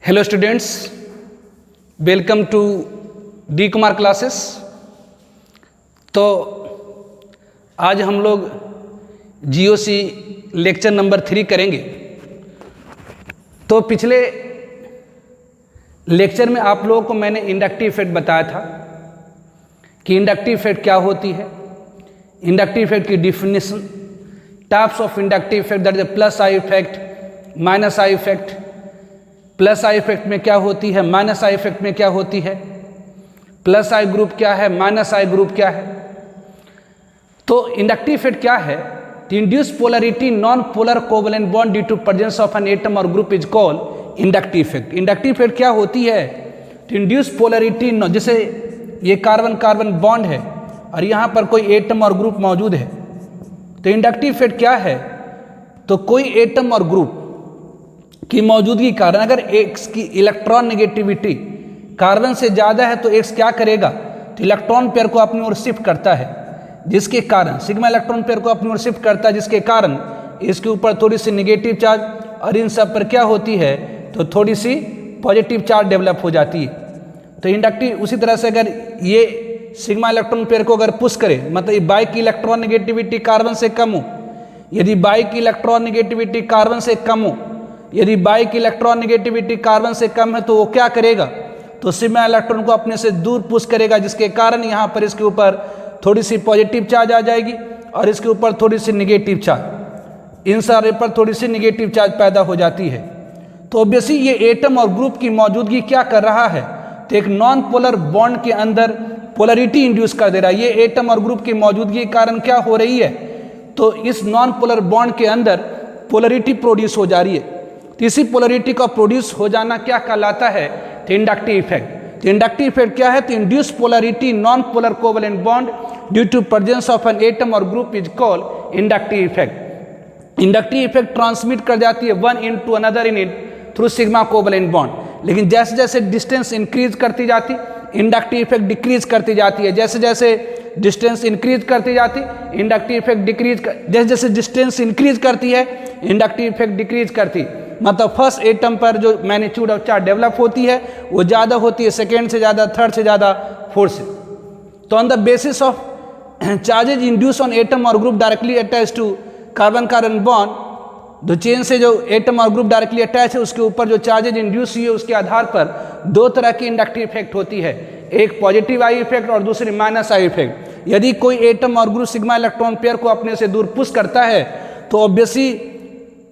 Hello students, welcome to D Kumar classes. तो आज हम लोग जीओसी लेक्चर नंबर 3 करेंगे। तो पिछले लेक्चर में आप लोगों को मैंने इंडक्टिव इफेक्ट बताया था कि इंडक्टिव इफेक्ट क्या होती है, इंडक्टिव इफेक्ट की definition, types of inductive effect, that is plus I effect, minus I effect, plus I effect में क्या होती है, माइनस आई इफेक्ट में क्या होती है, प्लस आई ग्रुप क्या है, माइनस आई ग्रुप क्या है। तो इंडक्टिव इफेक्ट क्या है? To induce polarity non polar covalent bond due to presence of an atom और group is called inductive effect. Inductive effect क्या होती है? टू इंड्यूस पोलरिटी, जैसे ये कार्बन कार्बन बॉन्ड है और यहाँ पर कोई एटम और ग्रुप मौजूद है, तो इंडक्टिव इफेक्ट क्या है? तो कोई एटम और ग्रुप की मौजूदगी के कारण अगर एक्स की इलेक्ट्रॉन नेगेटिविटी कार्बन से ज़्यादा है तो एक्स क्या करेगा? तो इलेक्ट्रॉन पेयर को अपनी ओर शिफ्ट करता है, जिसके कारण सिग्मा इलेक्ट्रॉन पेयर को अपनी ओर शिफ्ट करता है, जिसके कारण इसके ऊपर थोड़ी सी नेगेटिव चार्ज और इन सब पर क्या होती है, तो थोड़ी सी पॉजिटिव चार्ज डेवलप हो जाती है। तो इंडक्टिव उसी तरह से अगर ये सिग्मा इलेक्ट्रॉन पेयर को अगर पुश करे, मतलब बाई की इलेक्ट्रॉन नेगेटिविटी कार्बन से कम हो, यदि बाई की इलेक्ट्रॉन नेगेटिविटी कार्बन से कम हो, यदि बाई की इलेक्ट्रॉन नेगेटिविटी कार्बन से कम है तो वो क्या करेगा? तो सिग्मा इलेक्ट्रॉन को अपने से दूर पुश करेगा, जिसके कारण यहाँ पर इसके ऊपर थोड़ी सी पॉजिटिव चार्ज आ जाएगी और इसके ऊपर थोड़ी सी नेगेटिव चार्ज, इन सारे पर थोड़ी सी नेगेटिव चार्ज पैदा हो जाती है। तो ऑब्वियसली ये एटम और ग्रुप की मौजूदगी क्या कर रहा है? तो एक नॉन पोलर बॉन्ड के अंदर पोलरिटी इंड्यूस कर दे रहा है। ये एटम और ग्रुप की मौजूदगी के कारण क्या हो रही है? तो इस नॉन पोलर बॉन्ड के अंदर पोलरिटी प्रोड्यूस हो जा रही है। तो इसी पोलरिटी का प्रोड्यूस हो जाना क्या कहलाता है? तो इंडक्टिव इफेक्ट। तो इंडक्टिव इफेक्ट क्या है? तो induce polarity non polar covalent bond due to presence of an atom और group is called inductive effect. Inductive effect transmit कर जाती है one into another in it through sigma covalent bond, लेकिन जैसे जैसे डिस्टेंस इंक्रीज करती जाती inductive effect decrease करती जाती है। जैसे जैसे डिस्टेंस इंक्रीज करती जाती इंडक्टिव इफेक्ट डिक्रीज, जैसे जैसे डिस्टेंस इंक्रीज करती है इंडक्टिव इफेक्ट डिक्रीज करती, मतलब फर्स्ट एटम पर जो मैग्नीट्यूड ऑफ चार्ज डेवलप होती है वो ज़्यादा होती है, सेकेंड से ज़्यादा, थर्ड से ज़्यादा, फोर्थ से। तो on the basis of charges induce on atom और group directly attach to carbon carbon bond, दो चेन से जो एटम और ग्रुप डायरेक्टली अटैच है उसके ऊपर जो चार्जेज इंड्यूस हुई है उसके आधार पर दो तरह की इंडक्टिव इफेक्ट होती है, एक पॉजिटिव आई इफेक्ट और दूसरी माइनस आई इफेक्ट। यदि कोई एटम और ग्रुप सिग्मा इलेक्ट्रॉन पेयर को अपने से दूर पुश करता है तो ऑब्वियसली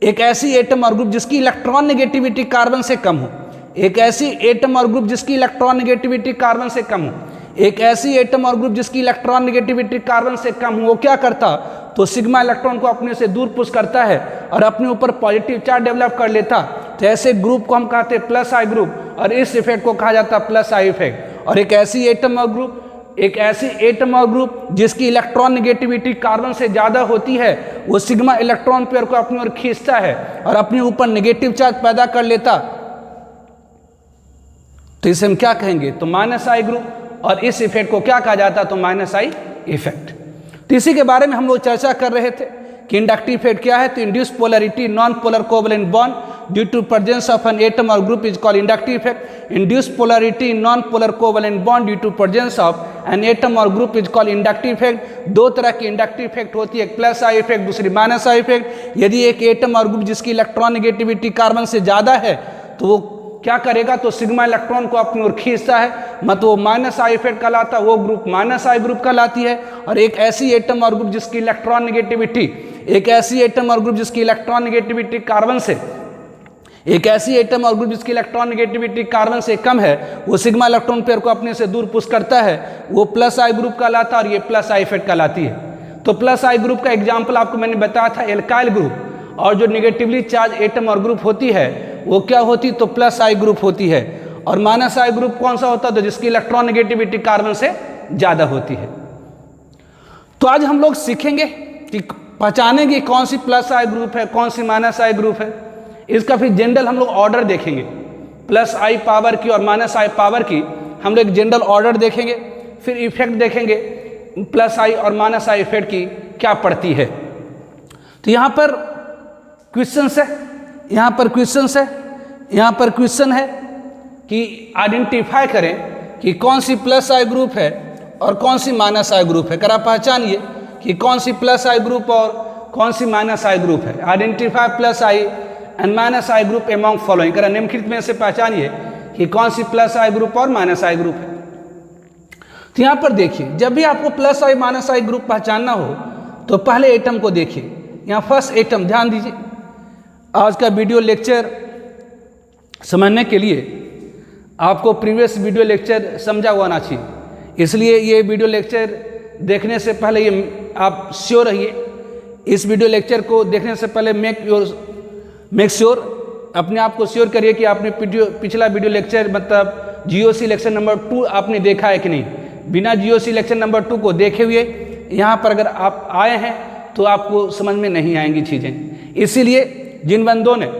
एक ऐसी एटम और ग्रुप जिसकी इलेक्ट्रॉन नेगेटिविटी कार्बन से कम हो, एक ऐसी एटम और ग्रुप जिसकी इलेक्ट्रॉन नेगेटिविटी कार्बन से कम हो, एक ऐसी एटम और ग्रुप जिसकी इलेक्ट्रॉन नेगेटिविटी कार्बन से कम हो, वो क्या करता? तो सिग्मा इलेक्ट्रॉन को अपने से दूर पुश करता है और अपने ऊपर पॉजिटिव चार्ज डेवलप कर लेता। तो ऐसे ग्रुप को हम कहते हैं प्लस आई ग्रुप और इस इफेक्ट को कहा जाता है प्लस आई इफेक्ट। और एक ऐसी एटम और ग्रुप, एक ऐसी एटम और ग्रुप जिसकी इलेक्ट्रॉन नेगेटिविटी कार्बन से ज़्यादा होती है, वो सिग्मा इलेक्ट्रॉन पेयर को अपनी ओर खींचता है और अपने ऊपर नेगेटिव चार्ज पैदा कर लेता, तो इसे हम क्या कहेंगे? तो माइनस आई ग्रुप। और इस इफेक्ट को क्या कहा जाता? तो माइनस आई इफेक्ट। तो इसी के बारे में हम लोग चर्चा कर रहे थे कि इंडक्टिव इफेक्ट क्या है। तो induce polarity non polar covalent bond due to presence of an atom और group is called inductive effect. Induce polarity non polar covalent bond due to presence of an atom और group is called inductive effect. दो तरह की inductive effect होती है, एक plus I effect, दूसरी minus I effect. यदि एक एटम और ग्रुप जिसकी इलेक्ट्रॉन नेगेटिविटी कार्बन से ज़्यादा है तो वो क्या करेगा? तो सिग्मा इलेक्ट्रॉन को अपनी ओर खींचता है, मतलब वो माइनस आई इफेक्ट कहलाता है, वो ग्रुप माइनस आई ग्रुप कहलाती है। और एक ऐसी एटम और ग्रुप जिसकी इलेक्ट्रॉन नेगेटिविटी, एक ऐसी एटम और ग्रुप जिसकी इलेक्ट्रॉन नेगेटिविटी कार्बन से, एक ऐसी एटम और ग्रुप जिसकी इलेक्ट्रॉन नेगेटिविटी कार्बन से कम है, वो सिग्मा इलेक्ट्रॉन पेयर को अपने से दूर पुश करता है, वो प्लस आई ग्रुप कहलाता है और ये प्लस आई इफेक्ट कहलाती है। तो प्लस आई ग्रुप का एग्जाम्पल आपको मैंने बताया था एल्काइल ग्रुप, और जो निगेटिवली चार्ज एटम और ग्रुप होती है वो क्या होती? तो प्लस आई ग्रुप होती है। और माइनस आई ग्रुप कौन सा होता है? तो जिसकी इलेक्ट्रॉन नेगेटिविटी कार्बन से ज़्यादा होती है। तो आज हम लोग सीखेंगे कि पहचानेंगे कौन सी प्लस आई ग्रुप है, कौन सी माइनस आई ग्रुप है। इसका फिर जनरल हम लोग ऑर्डर देखेंगे, प्लस आई पावर की और माइनस आई पावर की हम लोग जनरल ऑर्डर देखेंगे। फिर इफेक्ट देखेंगे प्लस आई और माइनस आई इफेक्ट की क्या पड़ती है। तो यहाँ पर क्वेश्चन है, यहाँ पर क्वेश्चन है, यहाँ पर क्वेश्चन है कि आइडेंटिफाई करें कि कौन सी प्लस आई ग्रुप है और कौन सी माइनस आई ग्रुप है। करा पहचानिए कि कौन सी प्लस आई ग्रुप और कौन सी माइनस आई ग्रुप है। Identify plus I and minus I group among following. करा निम्नलिखित में से पहचानिए कि कौन सी प्लस आई ग्रुप और माइनस आई ग्रुप है। तो यहाँ पर देखिए, जब भी आपको प्लस आई माइनस आई ग्रुप पहचानना हो तो पहले एटम को देखिए। यहाँ फर्स्ट एटम, ध्यान दीजिए, आज का वीडियो लेक्चर समझने के लिए आपको प्रीवियस वीडियो लेक्चर समझा हुआ ना चाहिए, इसलिए ये वीडियो लेक्चर देखने से पहले ये आप श्योर रहिए। इस वीडियो लेक्चर को देखने से पहले मेक श्योर, अपने आप को श्योर करिए कि आपने पिछला वीडियो लेक्चर मतलब जीओसी लेक्चर नंबर 2 आपने देखा है कि नहीं। बिना जीओसी लेक्चर नंबर 2 को देखे हुए यहाँ पर अगर आप आए हैं तो आपको समझ में नहीं आएंगी चीज़ें। इसीलिए जिन बंदों ने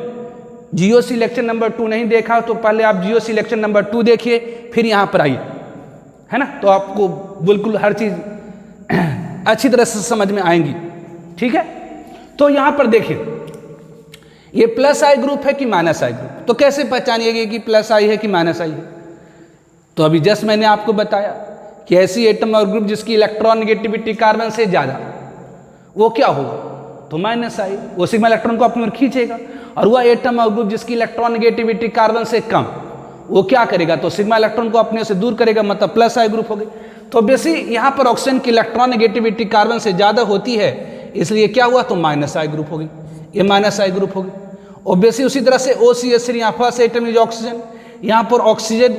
जीओसी लेक्चर नंबर 2 नहीं देखा तो पहले आप जीओसी लेक्चर नंबर 2 देखिए, फिर यहाँ पर आइए, है ना, तो आपको बिल्कुल हर चीज़ अच्छी तरह से समझ में आएंगी। ठीक है, तो यहाँ पर देखिए, ये प्लस आई ग्रुप है कि माइनस आई ग्रुप। तो कैसे पहचानिएगा कि प्लस आई है कि माइनस आई है। तो अभी जस्ट मैंने आपको बताया कि ऐसी एटम और ग्रुप जिसकी इलेक्ट्रॉन नेगेटिविटी कार्बन से ज़्यादा, वो क्या होगा, तो माइनस आई, वो सिग्मा इलेक्ट्रॉन को अपनी ओर खींचेगा। और वह एटम और ग्रुप जिसकी इलेक्ट्रॉन नेगेटिविटी कार्बन से कम, वो क्या करेगा, तो सिग्मा इलेक्ट्रॉन को अपने से दूर करेगा, मतलब प्लस आई ग्रुप हो गई। तो बेसी यहाँ पर ऑक्सीजन की इलेक्ट्रॉन नेगेटिविटी कार्बन से ज़्यादा होती है, इसलिए क्या हुआ, तो माइनस आई ग्रुप हो गई, ये माइनस आई ग्रुप हो गई। ऑब्वियसली उसी तरह से OCH3, यहाँ फर्स्ट एटम इज ऑक्सीजन, यहाँ पर ऑक्सीजन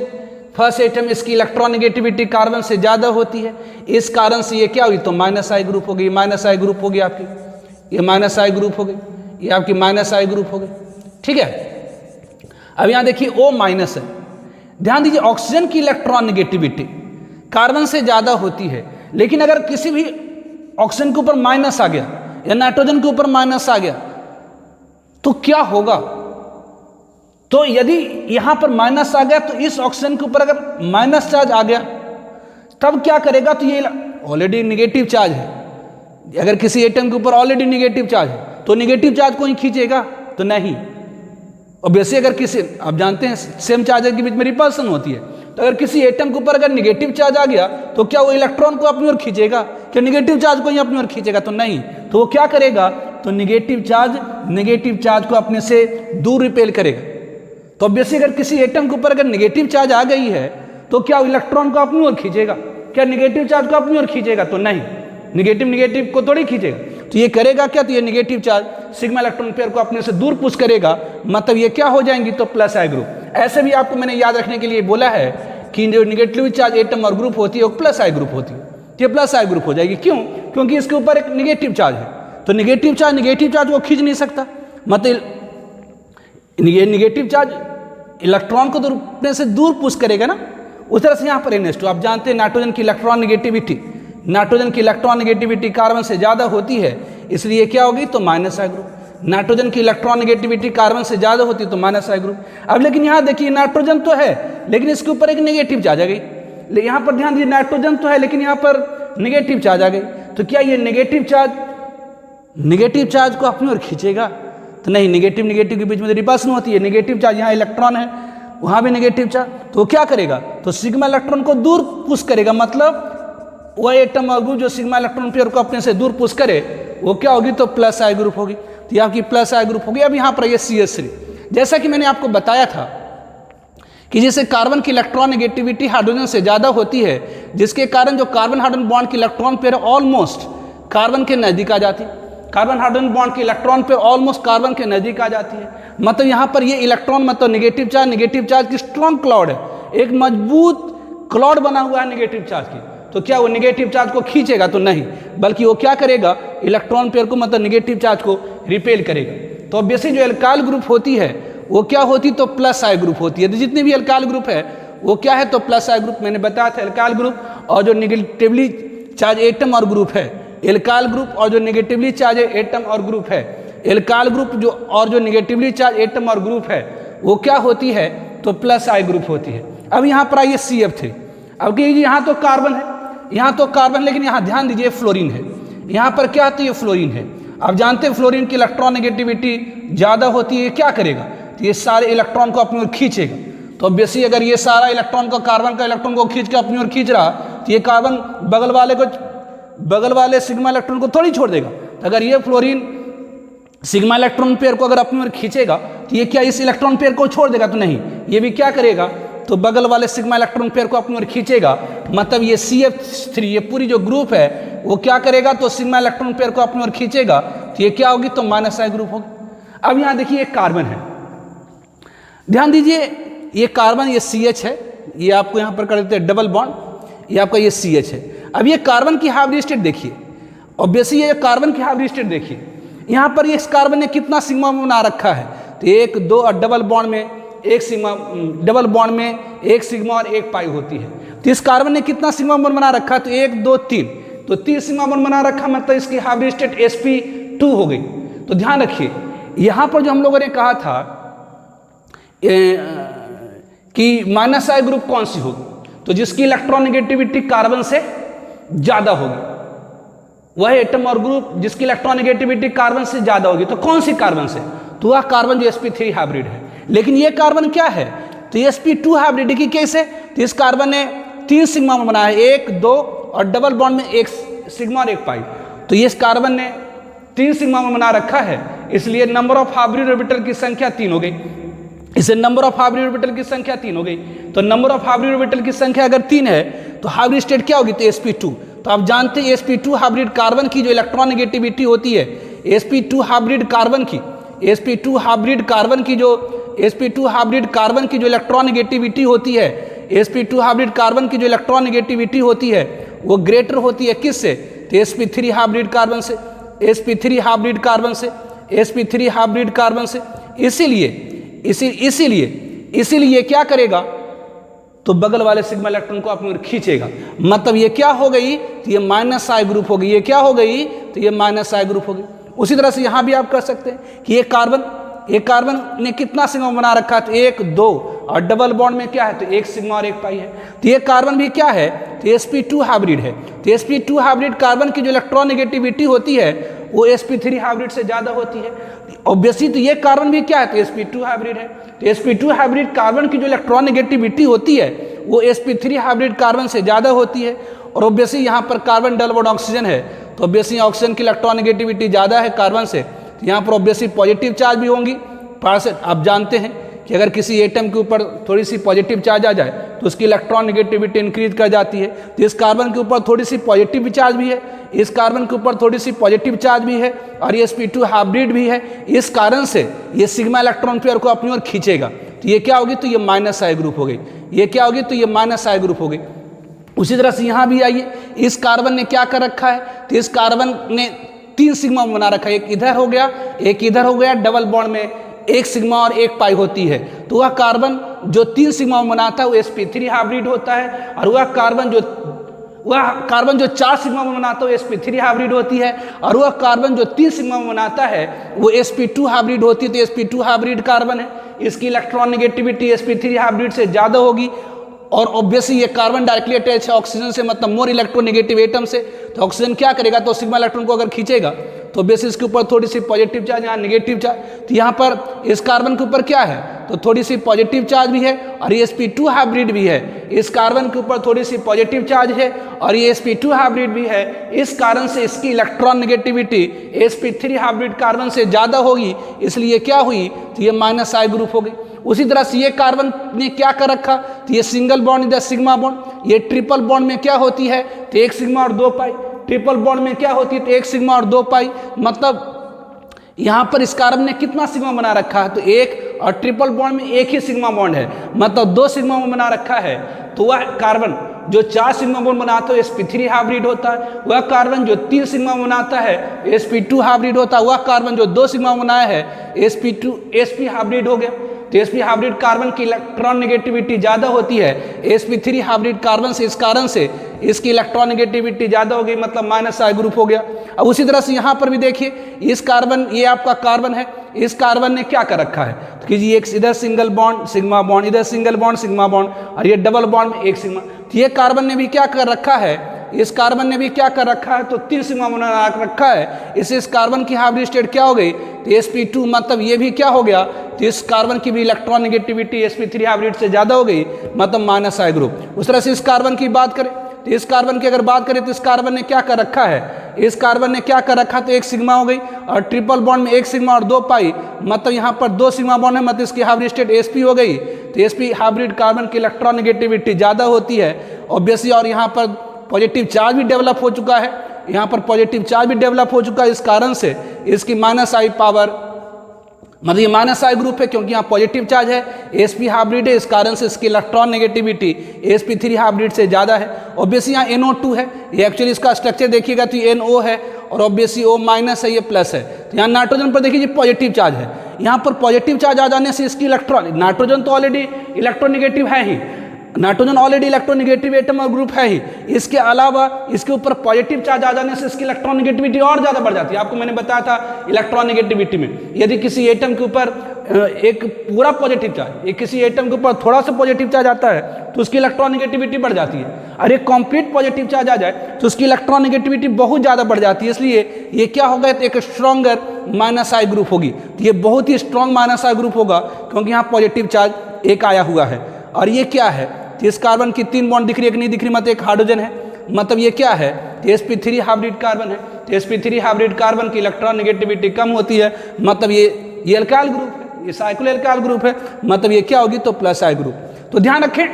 फर्स्ट एटम, इसकी इलेक्ट्रॉन नेगेटिविटी कार्बन से ज़्यादा होती है, इस कारण से ये क्या हुई, तो माइनस आई ग्रुप हो गई। माइनस आई ग्रुप हो गई आपकी, ये माइनस आई ग्रुप हो गई, ये आपकी माइनस आई ग्रुप हो गई। ठीक है, अब यहाँ देखिए O माइनस है। ध्यान दीजिए, ऑक्सीजन की इलेक्ट्रॉन नेगेटिविटी कार्बन से ज़्यादा होती है, लेकिन अगर किसी भी ऑक्सीजन के ऊपर माइनस आ गया या नाइट्रोजन के ऊपर माइनस आ गया तो क्या होगा, तो यदि यहां पर माइनस आ गया तो इस ऑक्सीजन के ऊपर अगर माइनस चार्ज आ गया तब क्या करेगा, तो ये ऑलरेडी नेगेटिव चार्ज है। अगर किसी एटम के ऊपर ऑलरेडी नेगेटिव चार्ज है तो नेगेटिव चार्ज को ही खींचेगा, तो नहीं। और वैसे अगर किसी, आप जानते हैं सेम चार्जर के बीच में रिपल्सन होती है, तो अगर किसी एटम के ऊपर अगर नेगेटिव चार्ज आ गया तो क्या वो इलेक्ट्रॉन को अपनी ओर खींचेगा, क्या नेगेटिव चार्ज को ही अपनी ओर खींचेगा, तो नहीं। तो वो क्या करेगा, तो नेगेटिव चार्ज को अपने से दूर रिपेल करेगा। तो ऑब्वियसली अगर किसी एटम के ऊपर अगर नेगेटिव चार्ज आ गई है तो क्या इलेक्ट्रॉन को अपनी ओर खींचेगा, क्या नेगेटिव चार्ज को अपनी ओर खींचेगा, तो नहीं, नेगेटिव को थोड़ी खींचेगा। तो ये करेगा क्या, तो ये negative charge sigma electron pair को अपने से दूर पुश करेगा, मतलब ये क्या हो जाएंगी, तो प्लस आई ग्रुप। ऐसे भी आपको मैंने याद रखने के लिए बोला है कि जो नेगेटिव चार्ज एटम और ग्रुप होती है वो प्लस आई ग्रुप होती है, तो ये प्लस आई ग्रुप हो जाएगी। क्यों, क्योंकि इसके ऊपर एक नेगेटिव चार्ज है, तो नेगेटिव चार्ज को खींच नहीं सकता, मतलब ये नेगेटिव चार्ज इलेक्ट्रॉन को अपने से दूर पुश करेगा ना। उस तरह से यहाँ पर NH2, आप जानते हैं नाइट्रोजन की इलेक्ट्रॉन नेगेटिविटी कार्बन से ज़्यादा होती है, इसलिए क्या होगी, तो माइनस आई ग्रुप। नाइट्रोजन की इलेक्ट्रॉन नेगेटिविटी कार्बन से ज़्यादा होती है तो माइनस आई ग्रुप। अब लेकिन यहाँ देखिए, नाइट्रोजन तो है लेकिन इसके ऊपर एक नेगेटिव चार्ज आ गई। यहाँ पर ध्यान दीजिए, नाइट्रोजन तो है लेकिन यहाँ पर नेगेटिव चार्ज आ गई, तो क्या ये नेगेटिव चार्ज को अपनी ओर खींचेगा, तो नहीं। नेगेटिव के बीच में रिपल्सन होती है, नेगेटिव चार्ज, यहाँ इलेक्ट्रॉन है वहाँ भी नेगेटिव चार्ज, तो क्या करेगा, तो सिग्मा इलेक्ट्रॉन को दूर पुश करेगा, मतलब वह एटम और ग्रुप जो सिग्मा इलेक्ट्रॉन पेयर को अपने से दूर पुश करे वो क्या होगी, तो प्लस आई ग्रुप होगी। तो ये आपकी प्लस आई ग्रुप होगी। अब यहाँ पर ये CH3, जैसा कि मैंने आपको बताया था कि जैसे कार्बन की इलेक्ट्रॉन नेगेटिविटी हाइड्रोजन से ज़्यादा होती है, जिसके कारण जो कार्बन हाइड्रोजन बॉन्ड की इलेक्ट्रॉन पेयर ऑलमोस्ट कार्बन के नज़दीक आ जाती है, कार्बन हाइड्रोजन बॉन्ड की इलेक्ट्रॉन पेयर ऑलमोस्ट कार्बन के नज़दीक आ जाती है, मतलब यहाँ पर ये इलेक्ट्रॉन, मतलब नेगेटिव चार्ज की स्ट्रॉन्ग क्लाउड है, एक मजबूत क्लाउड बना हुआ है नेगेटिव चार्ज की। तो क्या वो नेगेटिव चार्ज को खींचेगा, तो नहीं, बल्कि वो क्या करेगा, इलेक्ट्रॉन पेयर को, मतलब नेगेटिव चार्ज को रिपेल करेगा। तो ऑब्वियसली जो एल्काइल ग्रुप होती है वो क्या होती, तो प्लस आई ग्रुप होती है। तो जितने भी एल्काइल ग्रुप है वो क्या है, तो प्लस आई ग्रुप। मैंने बताया था एल्काइल ग्रुप और जो नेगेटिवली चार्ज एटम और ग्रुप है, एल्काइल ग्रुप और जो नेगेटिवली चार्ज एटम और ग्रुप है, एल्काइल ग्रुप जो और जो नेगेटिवली चार्ज एटम और ग्रुप है वो क्या होती है, तो प्लस आई ग्रुप होती है। अब यहाँ पर आइए CF3। अब कि यहाँ तो कार्बन है, लेकिन यहाँ ध्यान दीजिए फ्लोरीन है। यहाँ पर क्या, तो ये फ्लोरीन है। आप जानते हैं फ्लोरीन की इलेक्ट्रॉन नेगेटिविटी ज़्यादा होती है, क्या करेगा, तो ये सारे इलेक्ट्रॉन को अपनी ओर खींचेगा। तो ऑब्वियसली अगर ये सारा इलेक्ट्रॉन का कार्बन का इलेक्ट्रॉन को खींच के अपनी ओर खींच रहा, तो ये कार्बन बगल वाले सिग्मा इलेक्ट्रॉन को थोड़ी छोड़ देगा। तो अगर ये फ्लोरीन सिग्मा इलेक्ट्रॉन पेयर को अगर अपनी ओर खींचेगा तो ये क्या इस इलेक्ट्रॉन पेयर को छोड़ देगा? तो नहीं, ये भी क्या करेगा, तो बगल वाले सिग्मा इलेक्ट्रॉन पेयर को अपनी ओर खींचेगा। मतलब ये CF3 ये पूरी जो ग्रुप है वो क्या करेगा, तो सिग्मा इलेक्ट्रॉन पेयर को अपनी ओर खींचेगा, तो ये क्या होगी, तो -I ग्रुप होगी। अब यहाँ देखिए एक कार्बन है, ध्यान दीजिए ये कार्बन ये CH है, ये आपको यहाँ पर कर देते हैं डबल बॉन्ड, ये आपका ये CH है। अब ये कार्बन की हाइब्रिड स्टेट देखिए, ऑब्वियसली ये कार्बन की हाइब्रिड स्टेट देखिए, यहाँ पर इस कार्बन ने कितना सिग्मा बना रखा है, तो 1 2 और डबल बॉन्ड में एक सिग्मा, डबल बॉन्ड में एक सिग्मा और एक पाई होती है। तो इस कार्बन ने कितना सिग्मा बॉन्ड बना रखा है, तो 1 2 3, तो 3 सिग्मा बॉन्ड बना रखा, मतलब इसकी हाइब्रिड स्टेट sp2 हो गई। तो ध्यान रखिए यहाँ पर जो हम लोगों ने कहा था कि -I ग्रुप कौन सी होगी, तो जिसकी इलेक्ट्रॉनिगेटिविटी कार्बन से ज्यादा होगी, वह एटम और ग्रुप जिसकी इलेक्ट्रॉनिगेटिविटी कार्बन से ज्यादा होगी। तो कौन सी कार्बन से, तो वह कार्बन जो sp3 हाइब्रिड है। लेकिन ये कार्बन क्या है, तो sp2 हाइब्रिड की कैसे, तो इस कार्बन ने 3 सिग्मा बनाया है, 1 2 और डबल बॉन्ड में एक सिग्मा और एक पाई। तो ये इस कार्बन ने 3 सिग्मा बना रखा है, इसलिए नंबर ऑफ हाइब्रिड ऑर्बिटल की संख्या 3 हो गई। इसे नंबर ऑफ हाइब्रिड ऑर्बिटल की संख्या 3 हो गई। तो नंबर ऑफ हाइब्रिड ऑर्बिटल की संख्या अगर 3 है तो हाइब्रिड स्टेट क्या होगी, तो sp2। तो आप जानते हैं sp2 हाइब्रिड कार्बन की जो इलेक्ट्रॉनिगेटिविटी होती है, sp2 हाइब्रिड कार्बन की sp2 हाइब्रिड कार्बन की जो इलेक्ट्रॉनिगेटिविटी होती है, sp2 हाइब्रिड कार्बन की जो इलेक्ट्रॉनिगेटिविटी होती है वो ग्रेटर होती है किससे, तो sp3 हाइब्रिड कार्बन से, sp3 हाइब्रिड कार्बन से, sp3 हाइब्रिड कार्बन से। इसीलिए क्या करेगा, तो बगल वाले सिग्मा इलेक्ट्रॉन को अपनी ओर खींचेगा। मतलब ये क्या हो गई, तो ये -I ग्रुप हो गई। ये क्या हो गई, तो ये -I ग्रुप हो गई। उसी तरह से यहाँ भी आप कर सकते हैं कि ये कार्बन ने कितना सिग्मा बना रखा है, तो 1 2 और डबल बॉन्ड में क्या है, तो एक सिग्मा और एक पाई है। तो ये कार्बन भी क्या है, तो sp2 हाइब्रिड है। तो sp2 हाइब्रिड कार्बन की जो इलेक्ट्रॉनिगेटिविटी होती है वो sp3 हाइब्रिड से ज़्यादा होती है। ऑब्वियसली तो ये कार्बन भी क्या है, तो sp2 हाइब्रिड है। तो sp2 हाइब्रिड कार्बन की जो इलेक्ट्रॉनिगेटिविटी होती है वो sp3 हाइब्रिड कार्बन से ज़्यादा होती है। और ऑब्वियसली यहाँ पर कार्बन डबल बॉन्ड ऑक्सीजन है, तो ऑब्वियसली ऑक्सीजन की इलेक्ट्रॉनिगेटिविटी ज़्यादा है कार्बन से, तो यहाँ पर ऑब्वियसली पॉजिटिव चार्ज भी होंगी। आप जानते हैं कि अगर किसी एटम के ऊपर थोड़ी सी पॉजिटिव चार्ज आ जाए तो उसकी इलेक्ट्रॉनिगेटिविटी इंक्रीज कर जाती है। तो इस कार्बन के ऊपर थोड़ी सी पॉजिटिव चार्ज भी है, इस कार्बन के ऊपर थोड़ी सी पॉजिटिव चार्ज भी है, और ये sp2 हाइब्रिड भी है। इस कारण से ये सिग्मा इलेक्ट्रॉन पेयर को अपनी ओर खींचेगा। तो ये क्या होगी, तो ये -I ग्रुप हो गई। ये क्या होगी, तो ये -I ग्रुप हो गई। उसी तरह से यहाँ भी आइए, इस कार्बन ने क्या कर रखा है, तो इस कार्बन ने 3 सिग्मा बना रखा है, एक इधर हो गया एक इधर हो गया, डबल बॉन्ड में एक सिग्मा और एक पाई होती है। तो वह कार्बन जो 3 सिग्मा बनाता है वो sp3 हाइब्रिड होता है, और वह कार्बन जो 4 सिग्मा बनाता है वो sp3 हाइब्रिड होती है, और वह कार्बन जो 3 सिग्मा बनाता है वो sp2 हाइब्रिड होती है। तो sp2 हाइब्रिड कार्बन है, इसकी इलेक्ट्रॉनिगेटिविटी sp3 हाइब्रिड से ज़्यादा होगी। और ऑब्वियसली ये कार्बन डायरेक्टली अटैच है ऑक्सीजन से, मतलब मोर इलेक्ट्रोनेगेटिव एटम से। तो ऑक्सीजन क्या करेगा, तो सिग्मा इलेक्ट्रॉन को अगर खींचेगा तो बेसिस के ऊपर थोड़ी सी पॉजिटिव चार्ज, यहाँ नेगेटिव चार्ज। तो यहाँ पर इस कार्बन के ऊपर क्या है, तो थोड़ी सी पॉजिटिव चार्ज भी है, और ये sp2 हाइब्रिड भी है। इस कार्बन के ऊपर थोड़ी सी पॉजिटिव चार्ज है और ये sp2 हाइब्रिड भी है। इस कारण से इसकी electron negativity sp3 hybrid carbon से ज़्यादा होगी, इसलिए क्या हुई, तो ये -I ग्रुप हो गई। उसी तरह से ये कार्बन ने क्या कर रखा, तो ये सिंगल बॉन्ड इधर सिग्मा बॉन्ड, ये ट्रिपल बॉन्ड में क्या होती है, तो एक सिग्मा और 2 पाई। ट्रिपल बॉन्ड में क्या होती है, तो एक सिग्मा और 2 पाई। मतलब यहाँ पर इस कार्बन ने कितना सिग्मा बना रखा है, तो एक, और ट्रिपल बॉन्ड में एक ही सिग्मा बॉन्ड है, मतलब 2 सिग्मा बना रखा है। तो वह कार्बन जो 4 सिग्मा बॉन्ड बनाता है sp3 हाइब्रिड होता है। वह कार्बन जो 3 सिग्मा बनाता है sp2 हाइब्रिड होता है। वह कार्बन जो 2 सिग्मा बनाया है sp हाइब्रिड हो गया। तो sp हाइब्रिड कार्बन की इलेक्ट्रॉन नेगेटिविटी ज़्यादा होती है sp3 हाइब्रिड कार्बन से, इस कारण से इसकी इलेक्ट्रॉन नेगेटिविटी ज़्यादा हो गई, मतलब -I ग्रुप हो गया। अब उसी तरह से यहाँ पर भी देखिए, इस कार्बन, ये आपका कार्बन है, इस कार्बन ने क्या कर रखा है, तो कि एक इधर सिंगल बॉन्ड सिग्मा बॉन्ड, इधर सिंगल बॉन्ड सिग्मा बॉन्ड, और ये डबल बॉन्ड में एक सिग्मा। तो ये कार्बन ने भी क्या कर रखा है, इस कार्बन ने भी क्या कर रखा है, तो 3 सिग्मा बना रखा है। इस कार्बन की हाइब्रिड स्टेट क्या हो गई, तो sp2, मतलब ये भी क्या हो गया, तो इस कार्बन की भी इलेक्ट्रॉन नेगेटिविटी sp3 हाइब्रिड से ज़्यादा हो गई, मतलब माइनस आई ग्रुप। उस तरह से इस कार्बन की बात करें, तो इस कार्बन की अगर बात करें तो इस कार्बन ने क्या कर रखा है, इस कार्बन ने क्या कर रखा, तो 1 सिग्मा हो गई, और ट्रिपल बॉन्ड में 1 सिग्मा और 2 पाई, मतलब यहाँ पर 2 सिग्मा बॉन्ड है, मतलब इसकी हाइब्रिड स्टेट sp हो गई। तो sp हाइब्रिड कार्बन की इलेक्ट्रॉन नेगेटिविटी ज़्यादा होती है ऑब्वियसली, और यहाँ पर पॉजिटिव चार्ज भी डेवलप हो चुका है, यहाँ पर पॉजिटिव चार्ज भी डेवलप हो चुका है, इस कारण से इसकी माइनस आई पावर, मतलब ये माइनस आई ग्रुप है क्योंकि यहाँ पॉजिटिव चार्ज है, sp हाइब्रिड है, इस कारण से इसकी इलेक्ट्रॉन नेगेटिविटी sp3 हाइब्रिड से ज़्यादा है। ऑब्वियसली यहाँ NO2 है, ये एक्चुअली इसका स्ट्रक्चर देखिएगा तो ये NO है, और ऑब्वियसली O माइनस है, ये प्लस है। तो यहाँ नाइट्रोजन पर देखिए पॉजिटिव चार्ज है, यहाँ पर पॉजिटिव चार्ज आ जाने से इसकी इलेक्ट्रॉन, नाइट्रोजन तो ऑलरेडी इलेक्ट्रोनेगेटिव है ही, नाइट्रोजन ऑलरेडी इलेक्ट्रोनेगेटिव एटम और ग्रुप है ही, इसके अलावा इसके ऊपर पॉजिटिव चार्ज आ जाने से इसकी इलेक्ट्रॉन नेगेटिविटी और ज़्यादा बढ़ जाती है। आपको मैंने बताया था इलेक्ट्रॉन नेगेटिविटी में, यदि किसी एटम के ऊपर एक पूरा पॉजिटिव चार्ज, एक किसी एटम के ऊपर थोड़ा सा पॉजिटिव चार्ज आता है तो उसकी इलेक्ट्रॉन नेगेटिविटी बढ़ जाती है, और एक कंप्लीट पॉजिटिव चार्ज आ जाए तो उसकी इलेक्ट्रॉन नेगेटिविटी बहुत ज़्यादा बढ़ जाती है। इसलिए ये क्या होगा, तो एक स्ट्रॉन्गर माइनस आई ग्रुप होगी, तो ये बहुत ही स्ट्रॉन्ग माइनस आई ग्रुप होगा क्योंकि यहाँ पॉजिटिव चार्ज एक आया हुआ है। और ये क्या है, तो इस कार्बन की 3 बॉन्ड दिख रही है कि नहीं दिख रही, मतलब एक हाइड्रोजन है, मतलब ये क्या है, तो sp3 हाइब्रिड कार्बन है। तो sp3 हाइब्रिड कार्बन की इलेक्ट्रॉन नेगेटिविटी कम होती है, मतलब ये एल्काइल ग्रुप है, ये साइक्लो एल्काइल ग्रुप है, मतलब ये क्या होगी, तो प्लस आई ग्रुप। तो ध्यान रखें,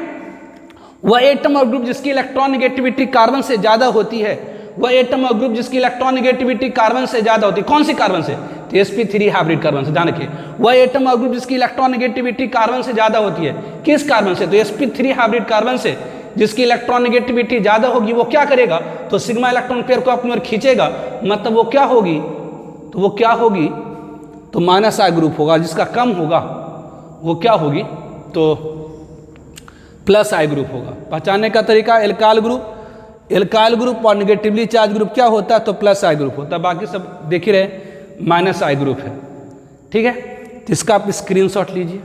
वह एटम और ग्रुप जिसकी इलेक्ट्रॉन नेगेटिविटी कार्बन से ज़्यादा होती है, वह एटम और ग्रुप जिसकी इलेक्ट्रॉन नेगेटिविटी कार्बन से ज़्यादा होती है, कौन सी कार्बन से, तो sp3 हाइब्रिड कार्बन से। ध्यान रखिए, वह एटम और ग्रुप जिसकी इलेक्ट्रॉन नेगेटिविटी कार्बन से ज़्यादा होती है, किस कार्बन से, तो sp3 हाइब्रिड कार्बन से, जिसकी इलेक्ट्रॉन नेगेटिविटी ज़्यादा होगी वो क्या करेगा, तो सिग्मा इलेक्ट्रॉन पेयर को अपनी ओर खींचेगा, मतलब वो क्या होगी, तो वो क्या होगी, तो माइनस आई ग्रुप होगा। जिसका कम होगा वो क्या होगी, तो प्लस आई ग्रुप होगा। पहचानने का तरीका, एल्काइल ग्रुप और नेगेटिवली चार्ज ग्रुप क्या होता है, तो प्लस आई ग्रुप होता है, बाकी सब देख ही रहे माइनस आई ग्रुप है। ठीक है, तो इसका आप स्क्रीनशॉट लीजिए।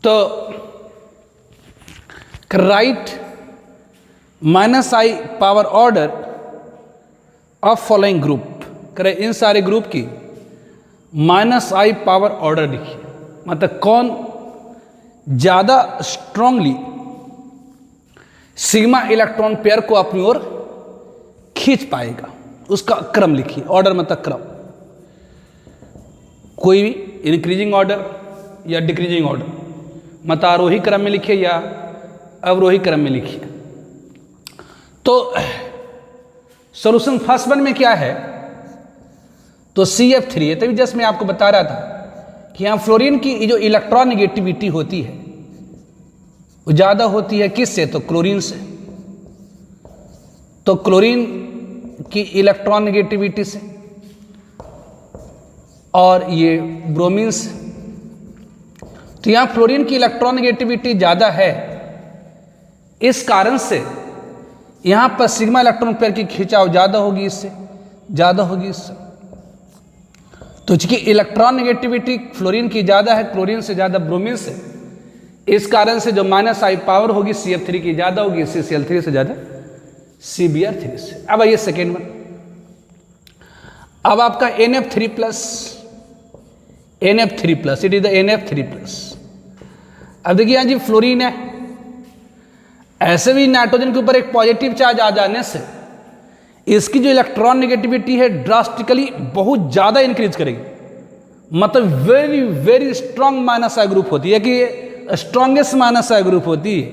तो right minus I power order of following group, करें इन सारे ग्रुप की माइनस आई पावर ऑर्डर लिखिए, मतलब कौन ज़्यादा स्ट्रांगली सिग्मा इलेक्ट्रॉन पेयर को अपनी ओर खींच पाएगा, उसका क्रम लिखिए। ऑर्डर मतलब क्रम, कोई भी इंक्रीजिंग ऑर्डर या डिक्रीजिंग ऑर्डर, मतलब आरोही क्रम में लिखिए या अवरोही क्रम में लिखिए। तो सॉल्यूशन फर्स्ट वन में क्या है, तो CF3 है। तभी जस्ट मैं आपको बता रहा था कि यहाँ फ्लोरीन की जो इलेक्ट्रॉन नेगेटिविटी होती है वो ज़्यादा होती है किससे, तो क्लोरीन से। तो क्लोरीन की इलेक्ट्रॉन नेगेटिविटी से, और ये ब्रोमीन से। तो यहाँ फ्लोरीन की इलेक्ट्रॉन नेगेटिविटी ज़्यादा है, इस कारण से यहाँ पर सिग्मा इलेक्ट्रॉन पेयर की खिंचाव ज़्यादा होगी, इससे ज़्यादा होगी इससे। तो चूंकि इलेक्ट्रॉन नेगेटिविटी फ्लोरीन की ज़्यादा है, क्लोरीन से ज़्यादा ब्रोमीन से, इस कारण से जो माइनस आई पावर होगी CF3 की ज़्यादा होगी, CCl3 से ज़्यादा CBr3 से। अब आइए सेकेंड वन, अब आपका NF3 plus, NF3 plus, it is the NF3 plus. अब देखिए यहाँ जी फ्लोरीन है, ऐसे भी नाइट्रोजन के ऊपर एक पॉजिटिव चार्ज आ जाने से इसकी जो इलेक्ट्रॉन नेगेटिविटी है ड्रास्टिकली बहुत ज़्यादा इंक्रीज करेगी, मतलब वेरी वेरी स्ट्रांग माइनस आई ग्रुप होती है, कि स्ट्रांगेस्ट माइनस आई ग्रुप होती है।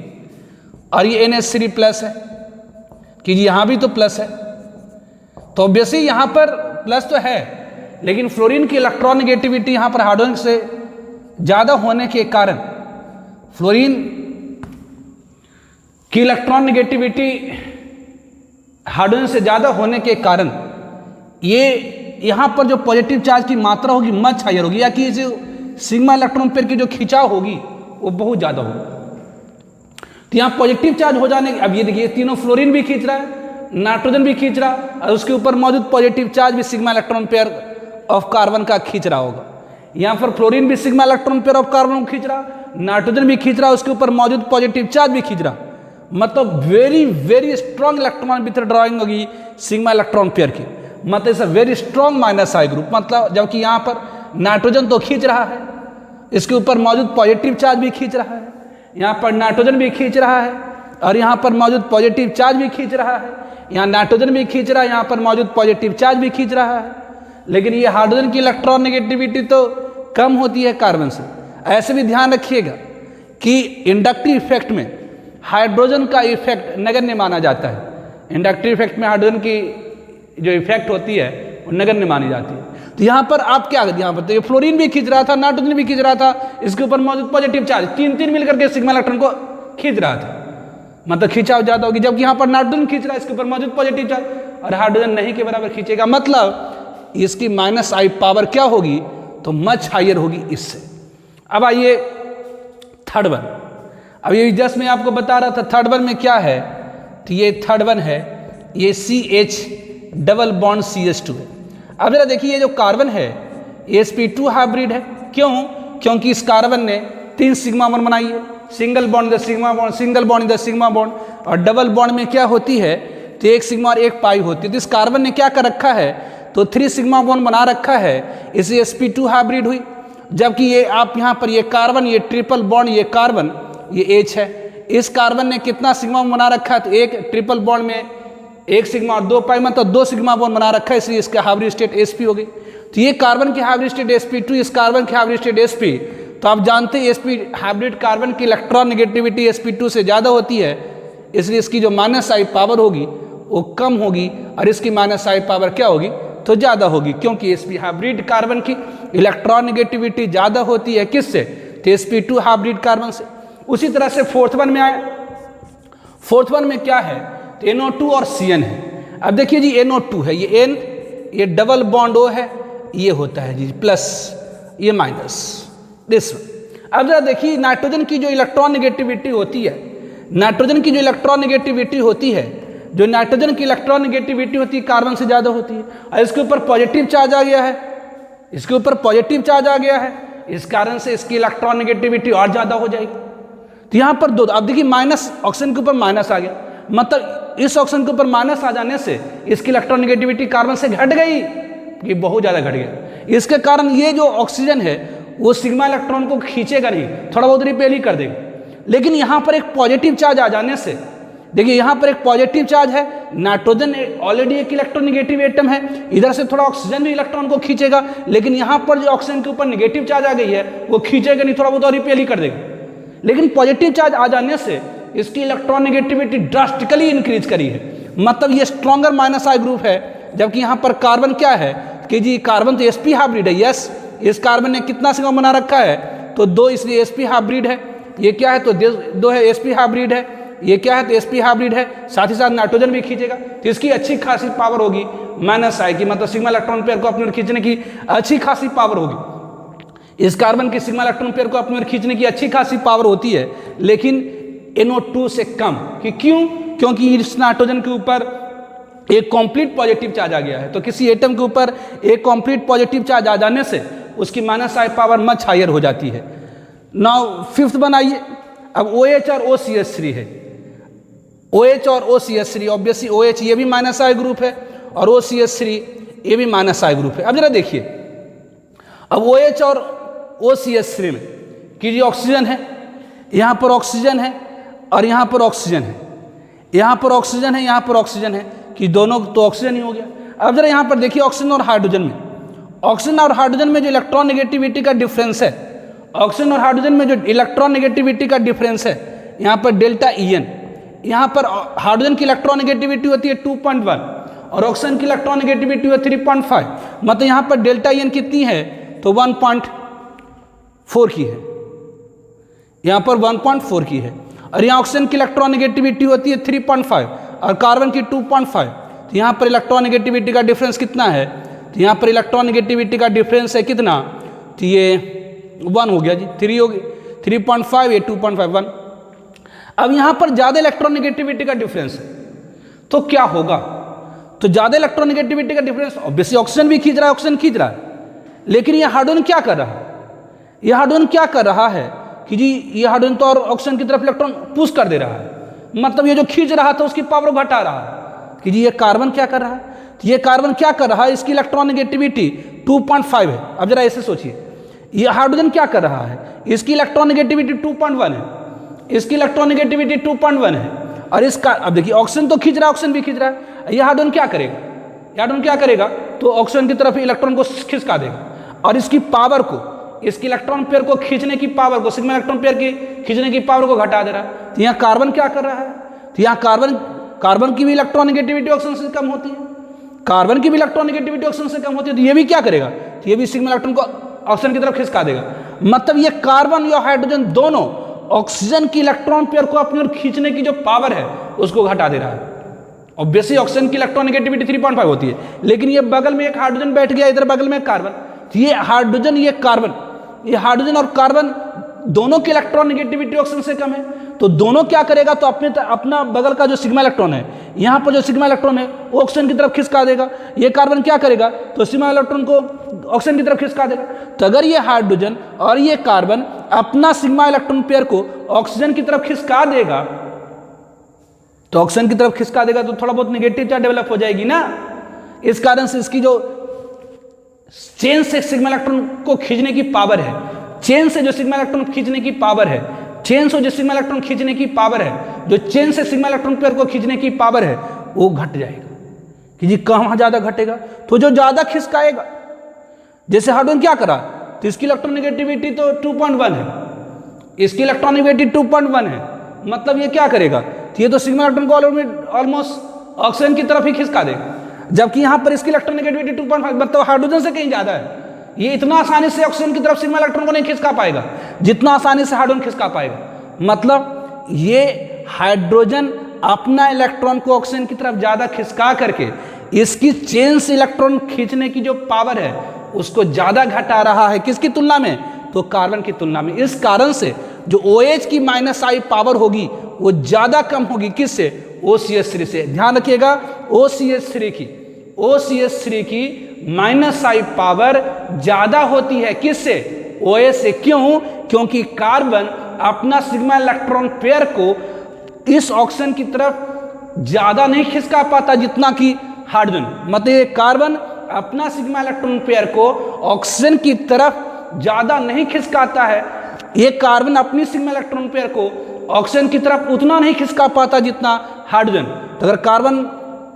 और ये NH3 प्लस है कि यहाँ भी तो प्लस है, तो ऑब्वियसली यहाँ पर प्लस तो है, लेकिन फ्लोरीन की इलेक्ट्रॉन नेगेटिविटी यहाँ पर हाइड्रोजन से ज़्यादा होने के कारण, फ्लोरीन की इलेक्ट्रॉन नेगेटिविटी हाइड्रोजन से ज़्यादा होने के कारण ये यहाँ पर जो पॉजिटिव चार्ज की मात्रा होगी मच हायर होगी, या कि जो सिग्मा इलेक्ट्रॉन पेयर की जो खिंचाव होगी वो बहुत ज़्यादा होगी। तो यहाँ पॉजिटिव चार्ज हो जाने, अब ये देखिए तीनों फ्लोरीन भी खींच रहा है, नाइट्रोजन भी खींच रहा, और उसके ऊपर मौजूद पॉजिटिव चार्ज भी sigma electron pair of carbon का खींच रहा होगा। यहाँ पर फ्लोरीन भी sigma electron pair of carbon को खींच रहा, नाइट्रोजन भी खींच रहा, उसके ऊपर मौजूद पॉजिटिव चार्ज भी खींच रहा, मतलब very very strong electron withdrawing होगी सिग्मा इलेक्ट्रॉन पेयर की, मतलब it's a very strong minus I group. मतलब जबकि यहाँ पर नाइट्रोजन तो खींच रहा है, इसके ऊपर मौजूद पॉजिटिव चार्ज भी खींच रहा है, यहाँ पर नाइट्रोजन भी खींच रहा है और यहाँ पर मौजूद पॉजिटिव चार्ज भी खींच रहा है, यहाँ नाइट्रोजन भी खींच रहा है, यहाँ पर मौजूद पॉजिटिव चार्ज भी खींच रहा है। लेकिन ये हाइड्रोजन की इलेक्ट्रॉन नेगेटिविटी तो कम होती है कार्बन से। ऐसे भी ध्यान रखिएगा कि इंडक्टिव इफेक्ट में हाइड्रोजन का इफेक्ट नगण्य माना जाता है। इंडक्टिव इफेक्ट में हाइड्रोजन की जो इफेक्ट होती है वो नगण्य मानी जाती है। तो यहाँ पर आप क्या करते हैं, यहाँ पर तो ये फ्लोरीन भी खींच रहा था, नाइट्रोजन भी खींच रहा था, इसके ऊपर मौजूद पॉजिटिव चार्ज तीन मिलकर के सिग्मा इलेक्ट्रॉन को खींच रहा था, मतलब खिंचाव ज्यादा होगी। जबकि यहाँ पर नाइट्रोजन खींच रहा है, इसके ऊपर मौजूद पॉजिटिव चार्ज और हाइड्रोजन नहीं के बराबर खींचेगा, मतलब इसकी माइनस आई पावर क्या होगी तो मच हाइयर होगी इससे। अब आइए थर्ड वन, अब ये जस्ट मैं आपको बता रहा था थर्ड वन में क्या है, तो ये थर्ड वन है, ये CH डबल बॉन्ड CH2 है। अब जरा देखिए ये जो कार्बन है sp2 हाइब्रिड है, क्यों? क्योंकि इस कार्बन ने 3 सिग्मा बॉन्ड बनाई है, single bond the sigma bond, single bond the sigma bond, और डबल बॉन्ड में क्या होती है तो 1 सिग्मा और 1 पाई होती है। तो इस कार्बन ने क्या कर रखा है तो 3 सिग्मा बॉन्ड बना रखा है, इसे sp2 हाइब्रिड हुई। जबकि ये आप यहाँ पर ये कार्बन, ये ट्रिपल बॉन्ड, ये कार्बन, ये H है, इस कार्बन ने कितना सिग्मा बना रखा है तो एक ट्रिपल बॉन्ड में 1 सिग्मा और 2 पाई, मतलब 2 सिग्मा बॉन्ड बना रखा है, इसलिए इसका हाइब्रिड स्टेट sp हो गई। तो ये कार्बन की हाइब्रिड स्टेट sp2, इस कार्बन की हाइब्रिड स्टेट sp। तो आप जानते हैं sp हाइब्रिड कार्बन की इलेक्ट्रॉन नेगेटिविटी sp2 से ज़्यादा होती है, इसलिए इसकी जो माइनस आई पावर होगी वो कम होगी और इसकी माइनस आई पावर क्या होगी तो ज़्यादा होगी, क्योंकि sp हाइब्रिड कार्बन की इलेक्ट्रॉन नेगेटिविटी ज़्यादा होती है किससे तो sp2 हाइब्रिड कार्बन से। उसी तरह से फोर्थ वन में आए, फोर्थ वन में क्या है तो NO2 और CN है। अब देखिए जी NO2 है, ये N, ये डबल बॉन्ड O है, ये होता है जी प्लस, ये माइनस, दिस वन। अब जरा देखिए नाइट्रोजन की जो इलेक्ट्रॉन नेगेटिविटी होती है, नाइट्रोजन की जो इलेक्ट्रॉन नेगेटिविटी होती है, जो नाइट्रोजन की इलेक्ट्रॉन नेगेटिविटी होती है कार्बन से ज़्यादा होती है, और इसके ऊपर पॉजिटिव चार्ज आ गया है, इसके ऊपर पॉजिटिव चार्ज आ गया है, इस कारण से इसकी इलेक्ट्रॉन नेगेटिविटी और ज़्यादा हो जाएगी। तो यहाँ पर दो, अब देखिए माइनस, ऑक्सीजन के ऊपर माइनस आ गया, मतलब इस ऑक्सीजन के ऊपर माइनस आ जाने से इसकी इलेक्ट्रॉन नेगेटिविटी कार्बन से घट गई, ये बहुत ज़्यादा घट गया। इसके कारण ये जो ऑक्सीजन है वो सिग्मा इलेक्ट्रॉन को खींचेगा नहीं, थोड़ा बहुत रिपेल ही कर देगा। लेकिन यहाँ पर एक पॉजिटिव चार्ज आ जाने से, देखिए यहाँ पर एक पॉजिटिव चार्ज है, नाइट्रोजन ऑलरेडी एक इलेक्ट्रॉन नेगेटिव एटम है, इधर से थोड़ा ऑक्सीजन भी इलेक्ट्रॉन को खींचेगा, लेकिन यहाँ पर जो ऑक्सीजन के ऊपर नेगेटिव चार्ज आ गई है वो खींचेगा नहीं, थोड़ा बहुत और रिपेल ही कर देगा। लेकिन पॉजिटिव चार्ज आ जाने से इसकी इलेक्ट्रॉन नेगेटिविटी ड्रास्टिकली इंक्रीज करी है, मतलब ये स्ट्रॉन्गर माइनस आई ग्रुप है। जबकि यहाँ पर कार्बन क्या है कि जी कार्बन तो sp हाइब्रिड है, यस, इस कार्बन ने कितना सिग्मा बना रखा है तो 2, इसलिए sp हाइब्रिड है। ये क्या है तो 2 है, sp हाइब्रिड है, ये क्या है तो sp हाइब्रिड है, साथ ही साथ नाइट्रोजन भी खींचेगा, तो इसकी अच्छी खासी पावर होगी माइनस आई की, मतलब सिग्मा इलेक्ट्रॉन पेयर को अपनी ओर खींचने की अच्छी खासी पावर होगी। इस कार्बन की सिग्मा इलेक्ट्रॉन पेयर को अपनी ओर खींचने की अच्छी खासी पावर होती है, लेकिन NO2 से कम। कि क्यों? क्योंकि इस नाइट्रोजन के ऊपर एक कंप्लीट पॉजिटिव चार्ज आ गया है, तो किसी एटम के ऊपर एक कंप्लीट पॉजिटिव चार्ज आ जाने से उसकी minus I power much higher हो जाती है। नाउ फिफ्थ बनाइए, अब OH और OCH3 है, OH और OCH3, ऑब्वियसली OH ये भी माइनस आई ग्रुप है और OCH3 ये भी माइनस आई ग्रुप है। अब जरा देखिए, अब OH और OCH3 में कि जो ऑक्सीजन है, यहाँ पर ऑक्सीजन है और यहाँ पर ऑक्सीजन है, यहाँ पर ऑक्सीजन है, यहाँ पर ऑक्सीजन है, कि दोनों तो ऑक्सीजन ही हो गया। अब जरा यहाँ पर देखिए ऑक्सीजन और हाइड्रोजन में, ऑक्सीजन और हाइड्रोजन में जो इलेक्ट्रॉन नेगेटिविटी का डिफरेंस है, ऑक्सीजन और हाइड्रोजन में जो इलेक्ट्रॉन नेगेटिविटी का डिफरेंस है, यहाँ पर डेल्टा EN, यहाँ पर हाइड्रोजन की इलेक्ट्रॉन नेगेटिविटी होती है 2.1 और ऑक्सीजन की इलेक्ट्रॉन नेगेटिविटी है 3.5, मतलब यहाँ पर डेल्टा EN कितनी है तो 1.4 की है, यहाँ पर 1.4 की है, और यहाँ ऑक्सीजन की इलेक्ट्रॉन नेगेटिविटी होती है 3.5 और कार्बन की 2.5। तो यहाँ पर इलेक्ट्रॉन नेगेटिविटी का डिफरेंस कितना है तो यहाँ पर इलेक्ट्रॉन नेगेटिविटी का डिफरेंस है कितना तो ये 1 हो गया जी, 3 हो गई, 3.5 ये 2.5 1। अब यहाँ पर ज़्यादा इलेक्ट्रॉन नेगेटिविटी का डिफरेंस है तो क्या होगा, तो ज़्यादा इलेक्ट्रॉन नेगेटिविटी का डिफरेंस ऑब्वियसली ऑक्सीजन भी खींच रहा है, ऑक्सीजन खींच रहा है, लेकिन ये हाइड्रोजन क्या कर रहा है, ये हाइड्रोजन क्या कर रहा है कि जी ये हाइड्रोजन तो और ऑक्सीजन की तरफ इलेक्ट्रॉन पुश कर दे रहा है, मतलब ये जो खींच रहा था उसकी पावर घटा रहा है कि जी ये कार्बन क्या कर रहा है, तो ये कार्बन क्या कर रहा है, इसकी इलेक्ट्रॉन नेगेटिविटी 2.5 है। अब जरा ऐसे सोचिए, ये हाइड्रोजन क्या कर रहा है, इसकी इलेक्ट्रॉन नेगेटिविटी 2.1 है, इसकी इलेक्ट्रॉन नेगेटिविटी 2.1 है, और इसका अब देखिए ऑक्सीजन तो खींच रहा है, ऑक्सीजन भी खींच रहा है, ये हाइड्रोजन क्या करेगा, हाइड्रोजन क्या करेगा, तो ऑक्सीजन की तरफ इलेक्ट्रॉन को खिसका देगा और इसकी पावर को, इसकी इलेक्ट्रॉन पेयर को खींचने की पावर को, सिग्मा इलेक्ट्रॉन पेयर की खींचने की पावर को घटा दे रहा है। तो यहाँ कार्बन क्या कर रहा है, तो यहाँ कार्बन की भी इलेक्ट्रॉन नेगेटिविटी ऑक्सीजन से कम होती है, कार्बन की भी इलेक्ट्रॉन नेगेटिविटी ऑक्सीजन से कम होती है, तो ये भी क्या करेगा, तो ये भी सिग्मा इलेक्ट्रॉन को ऑक्सीजन की तरफ खिसका देगा। मतलब ये कार्बन या हाइड्रोजन दोनों ऑक्सीजन की इलेक्ट्रॉन पेयर को अपनी ओर खींचने की जो पावर है उसको घटा दे रहा है। ऑब्वियसली ऑक्सीजन की इलेक्ट्रॉन नेगेटिविटी 3.5 होती है, लेकिन ये बगल में एक हाइड्रोजन बैठ गया, इधर बगल में कार्बन, तो ये हाइड्रोजन ये कार्बन, ये हाइड्रोजन और कार्बन दोनों की इलेक्ट्रॉन नेगेटिविटी ऑक्सीजन से कम है, तो दोनों क्या करेगा, तो अपना बगल का जो सिग्मा इलेक्ट्रॉन है, यहाँ पर जो सिग्मा इलेक्ट्रॉन है वो ऑक्सीजन की तरफ खिसका देगा। ये कार्बन क्या करेगा, तो सिग्मा इलेक्ट्रॉन को ऑक्सीजन की तरफ खिसका देगा। तो अगर ये हाइड्रोजन और ये कार्बन अपना सिग्मा इलेक्ट्रॉन पेयर को ऑक्सीजन की तरफ खिसका देगा, तो ऑक्सीजन की तरफ खिसका देगा तो थोड़ा बहुत नेगेटिव चार्ज डेवलप हो जाएगी ना। इस कारण से इसकी जो चेन से सिग्मा इलेक्ट्रॉन को खींचने की पावर है, चेन से जो सिग्मा इलेक्ट्रॉन खींचने की पावर है, चेन से जो सिग्मा इलेक्ट्रॉन खींचने की पावर है, जो चेन से सिग्मा इलेक्ट्रॉन पेयर को खींचने की पावर है वो घट जाएगा। कि जी कहाँ ज्यादा घटेगा, तो जो ज्यादा खिसकाएगा, जैसे हाइड्रोजन क्या करा, तो इसकी इलेक्ट्रॉन नेगेटिविटी तो 2.1 है, इसकी इलेक्ट्रॉन नेगेटिविटी 2.1 है, मतलब ये क्या करेगा, तो ये तो सिग्मा इलेक्ट्रॉन को ऑलमोस्ट ऑक्सीजन की तरफ ही खिसका देगा, जबकि यहाँ पर इसकी इलेक्ट्रॉन नेगेटिविटी 2.5 मतलब हाइड्रोजन से कहीं ज्यादा है। ये इतना आसानी से ऑक्सीजन की तरफ सिग्मा इलेक्ट्रॉन को नहीं खिसका पाएगा जितना आसानी से हाइड्रोजन खिसका पाएगा। मतलब ये हाइड्रोजन अपना इलेक्ट्रॉन को ऑक्सीजन की तरफ ज्यादा खिसका करके इसकी चेन से इलेक्ट्रॉन खींचने की जो पावर है उसको ज्यादा घटा रहा है, किसकी तुलना में, तो कार्बन की तुलना में। इस कारण से जो OH की -I पावर होगी वो ज्यादा कम होगी, किससे, OCH3 से। ध्यान रखिएगा, OCH3 की -I पावर ज्यादा होती है, किससे, OH से। क्यों, क्योंकि कार्बन अपना सिग्मा इलेक्ट्रॉन पेयर को इस ऑक्सीजन की तरफ ज्यादा नहीं खिसका पाता जितना कि हाइड्रोजन। मतलब ये कार्बन अपना सिग्मा इलेक्ट्रॉन पेयर को ऑक्सीजन की तरफ ज्यादा नहीं खिसकाता है, ये कार्बन अपनी सिग्मा इलेक्ट्रॉन पेयर को ऑक्सीजन की तरफ उतना नहीं खिसका पाता जितना हाइड्रोजन। तो अगर कार्बन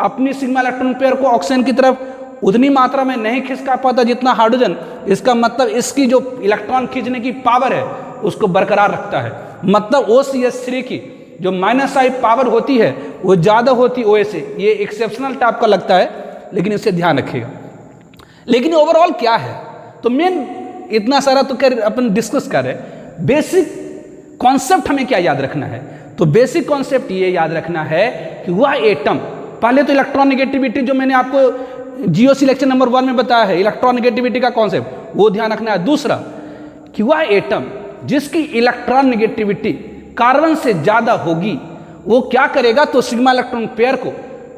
अपनी सिग्मा इलेक्ट्रॉन पेयर को ऑक्सीजन की तरफ उतनी मात्रा में नहीं खिसका पाता जितना हाइड्रोजन, इसका मतलब इसकी जो इलेक्ट्रॉन खींचने की पावर है उसको बरकरार रखता है। मतलब OCH3 की जो -I पावर होती है वो ज्यादा होती OH से। ये एक्सेप्शनल टाइप का लगता है, लेकिन इससे ध्यान रखिएगा। लेकिन ओवरऑल क्या है, तो मेन इतना सारा तो अपन डिस्कस कर रहे, बेसिक कॉन्सेप्ट हमें क्या याद रखना है, तो बेसिक कॉन्सेप्ट ये याद रखना है कि वह एटम, पहले तो इलेक्ट्रॉन नेगेटिविटी जो मैंने आपको GOC लेक्चर नंबर 1 में बताया है, इलेक्ट्रॉन नेगेटिविटी का कॉन्सेप्ट, वो ध्यान रखना है। दूसरा कि वह एटम जिसकी इलेक्ट्रॉन नेगेटिविटी कार्बन से ज्यादा होगी वो क्या करेगा, तो सिग्मा इलेक्ट्रॉन पेयर को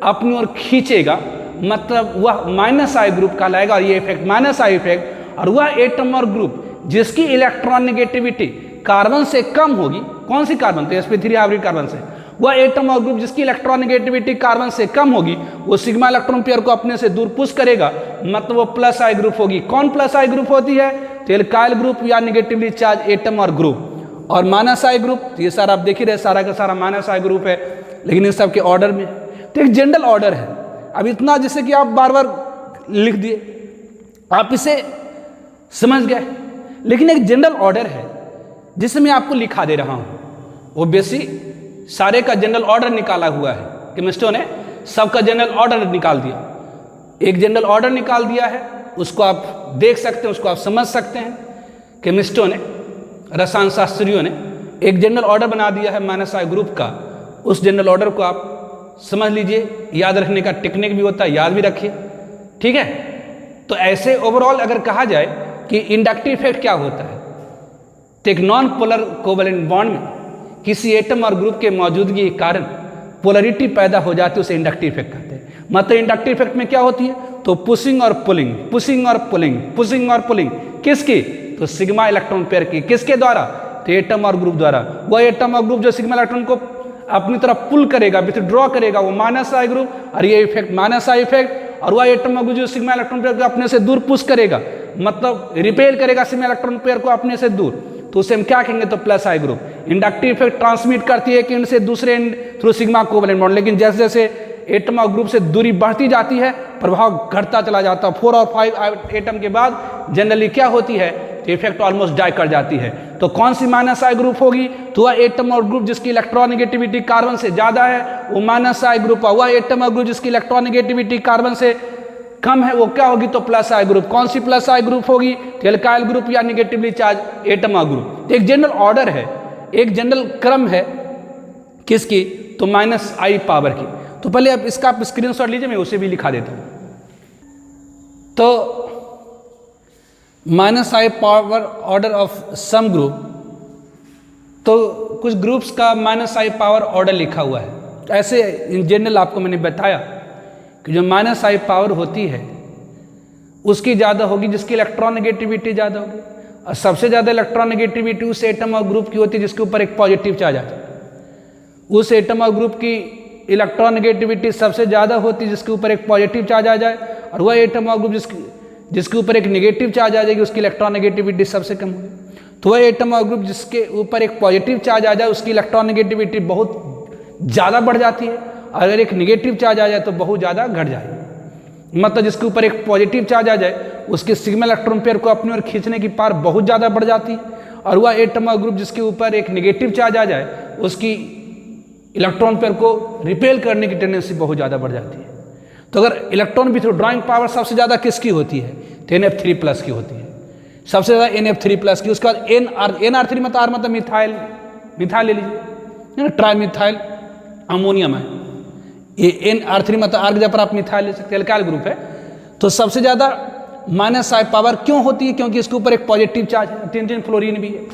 अपनी ओर खींचेगा, मतलब वह -I ग्रुप कहलाएगा। और ये इफेक्ट -I इफेक्ट, और वह एटम और ग्रुप जिसकी इलेक्ट्रॉन नेगेटिविटी कार्बन से कम होगी, कौन सी कार्बन, तो sp3 हाइब्रिड कार्बन से, वह एटम और ग्रुप जिसकी इलेक्ट्रॉन नेगेटिविटी कार्बन से कम होगी वो सिग्मा इलेक्ट्रॉन पेयर को अपने से दूर पुश करेगा, मतलब वो +I ग्रुप होगी। कौन +I ग्रुप होती है, तो एल्काइल ग्रुप या नेगेटिवली चार्ज एटम और ग्रुप। और -I ग्रुप, तो ये सारा आप देख ही रहे, सारा का सारा -I ग्रुप है, लेकिन इन सब के ऑर्डर में, तो एक जनरल ऑर्डर है। अब इतना जैसे कि आप बार बार लिख दिए, आप इसे समझ गए, लेकिन एक जनरल ऑर्डर है जिसे मैं आपको लिखा दे रहा हूं। वो बेसिक सारे का जनरल ऑर्डर निकाला हुआ है, केमिस्टों ने सबका जनरल ऑर्डर निकाल दिया, एक जनरल ऑर्डर निकाल दिया है, उसको आप देख सकते हैं, उसको आप समझ सकते हैं। केमिस्टों ने, रसायन शास्त्रियों ने एक जनरल ऑर्डर बना दिया है -I ग्रुप का। उस जनरल ऑर्डर को आप समझ लीजिए, याद रखने का टेक्निक भी होता है, याद भी रखिए, ठीक है। तो ऐसे ओवरऑल अगर कहा जाए कि इंडक्टिव इफेक्ट क्या होता है, तो एक नॉन पोलर कोवेलेंट बॉन्ड में किसी एटम और ग्रुप के मौजूदगी के कारण पोलरिटी पैदा हो जाती है, उसे इंडक्टिव इफेक्ट कहते हैं। मतलब इंडक्टिव इफेक्ट में क्या होती है, तो पुशिंग और पुलिंग, पुशिंग और पुलिंग, पुशिंग और पुलिंग, किसकी, तो सिग्मा इलेक्ट्रॉन पेयर की, किसके द्वारा, तो एटम और ग्रुप द्वारा। वह एटम और ग्रुप जो सिग्मा इलेक्ट्रॉन को अपनी तरफ पुल करेगा, विथड्रॉ करेगा, वो माइनस आई ग्रुप, और ये इफेक्ट माइनस आई इफेक्ट, और वह एटम जो सिग्मा इलेक्ट्रॉन पेयर को अपने से दूर पुश करेगा, मतलब रिपेल करेगा सिग्मा इलेक्ट्रॉन पेयर को अपने से दूर, तो उसे हम क्या कहेंगे, तो प्लस आई ग्रुप। इंडक्टिव इफेक्ट ट्रांसमिट करती है एक एंड से दूसरे and through sigma covalent bond, लेकिन जैसे जैसे एटम और ग्रुप से दूरी बढ़ती जाती है प्रभाव घटता चला जाता है। 4 और 5 एटम के बाद जनरली क्या होती है, तो इफेक्ट ऑलमोस्ट डाई कर जाती है। तो कौन सी माइनस आई ग्रुप होगी, तो वह एटम और ग्रुप जिसकी इलेक्ट्रॉनिगेटिविटी कार्बन से ज्यादा है वो माइनस आई ग्रुप, और वह एटम और ग्रुप जिसकी इलेक्ट्रॉनिगेटिविटी कार्बन से कम है वो क्या होगी, तो प्लस आई ग्रुप। कौन सी प्लस आई ग्रुप होगी, तो एल्काइल ग्रुप या निगेटिवली चार्ज एटम और ग्रुप। तो एक जनरल ऑर्डर है, एक जनरल क्रम है किसकी, तो माइनस आई पावर की। तो पहले अब इसका आप स्क्रीनशॉट लीजिए, मैं उसे भी लिखा देता हूं। तो minus I power order of some group, तो कुछ ग्रुप्स का माइनस आई पावर ऑर्डर लिखा हुआ है। तो ऐसे इन जनरल आपको मैंने बताया कि जो माइनस आई पावर होती है उसकी ज़्यादा होगी जिसकी इलेक्ट्रॉन नेगेटिविटी ज़्यादा होगी, और सबसे ज़्यादा इलेक्ट्रॉन नेगेटिविटी उस एटम और ग्रुप की होती है जिसके ऊपर एक पॉजिटिव चार्ज आता है। उस एटम और ग्रुप की इलेक्ट्रॉन नेगेटिविटी सबसे ज़्यादा होती है जिसके ऊपर एक पॉजिटिव चार्ज आ जाए, और वह एटम और ग्रुप जिसके ऊपर एक नेगेटिव चार्ज आ जाएगी उसकी इलेक्ट्रॉन नेगेटिविटी सबसे कम होगी। तो वह एटम और ग्रुप जिसके ऊपर एक पॉजिटिव चार्ज आ जाए उसकी इलेक्ट्रॉन नेगेटिविटी बहुत ज़्यादा बढ़ जाती है, अगर एक नेगेटिव चार्ज आ जाए तो बहुत ज़्यादा घट जाए। मतलब जिसके ऊपर एक पॉजिटिव चार्ज आ जाए उसके सिग्मा इलेक्ट्रॉन पेयर को अपनी ओर खींचने की पावर बहुत ज़्यादा बढ़ जाती है, और वह एटम और ग्रुप जिसके ऊपर एक नेगेटिव चार्ज आ जाए उसकी इलेक्ट्रॉन पेयर को रिपेल करने की टेंडेंसी बहुत ज़्यादा बढ़ जाती है। तो अगर इलेक्ट्रॉन विथड्रॉइंग पावर सबसे ज़्यादा किसकी होती है, तो NF3+ की होती है, सबसे ज़्यादा NF3+ की। उसके बाद NR3 मतलब R मतलब मिथाइल ले लीजिए, ट्राई मिथाइल अमोनियम है, ये NR3 मतलब R की जगह पर आप मिथाइल ले सकते हैं, एल्काइल ग्रुप है। तो सबसे ज़्यादा माइनस आई पावर क्यों होती है, क्योंकि इसके ऊपर एक पॉजिटिव चार्ज है, 3 फ्लोरीन भी है,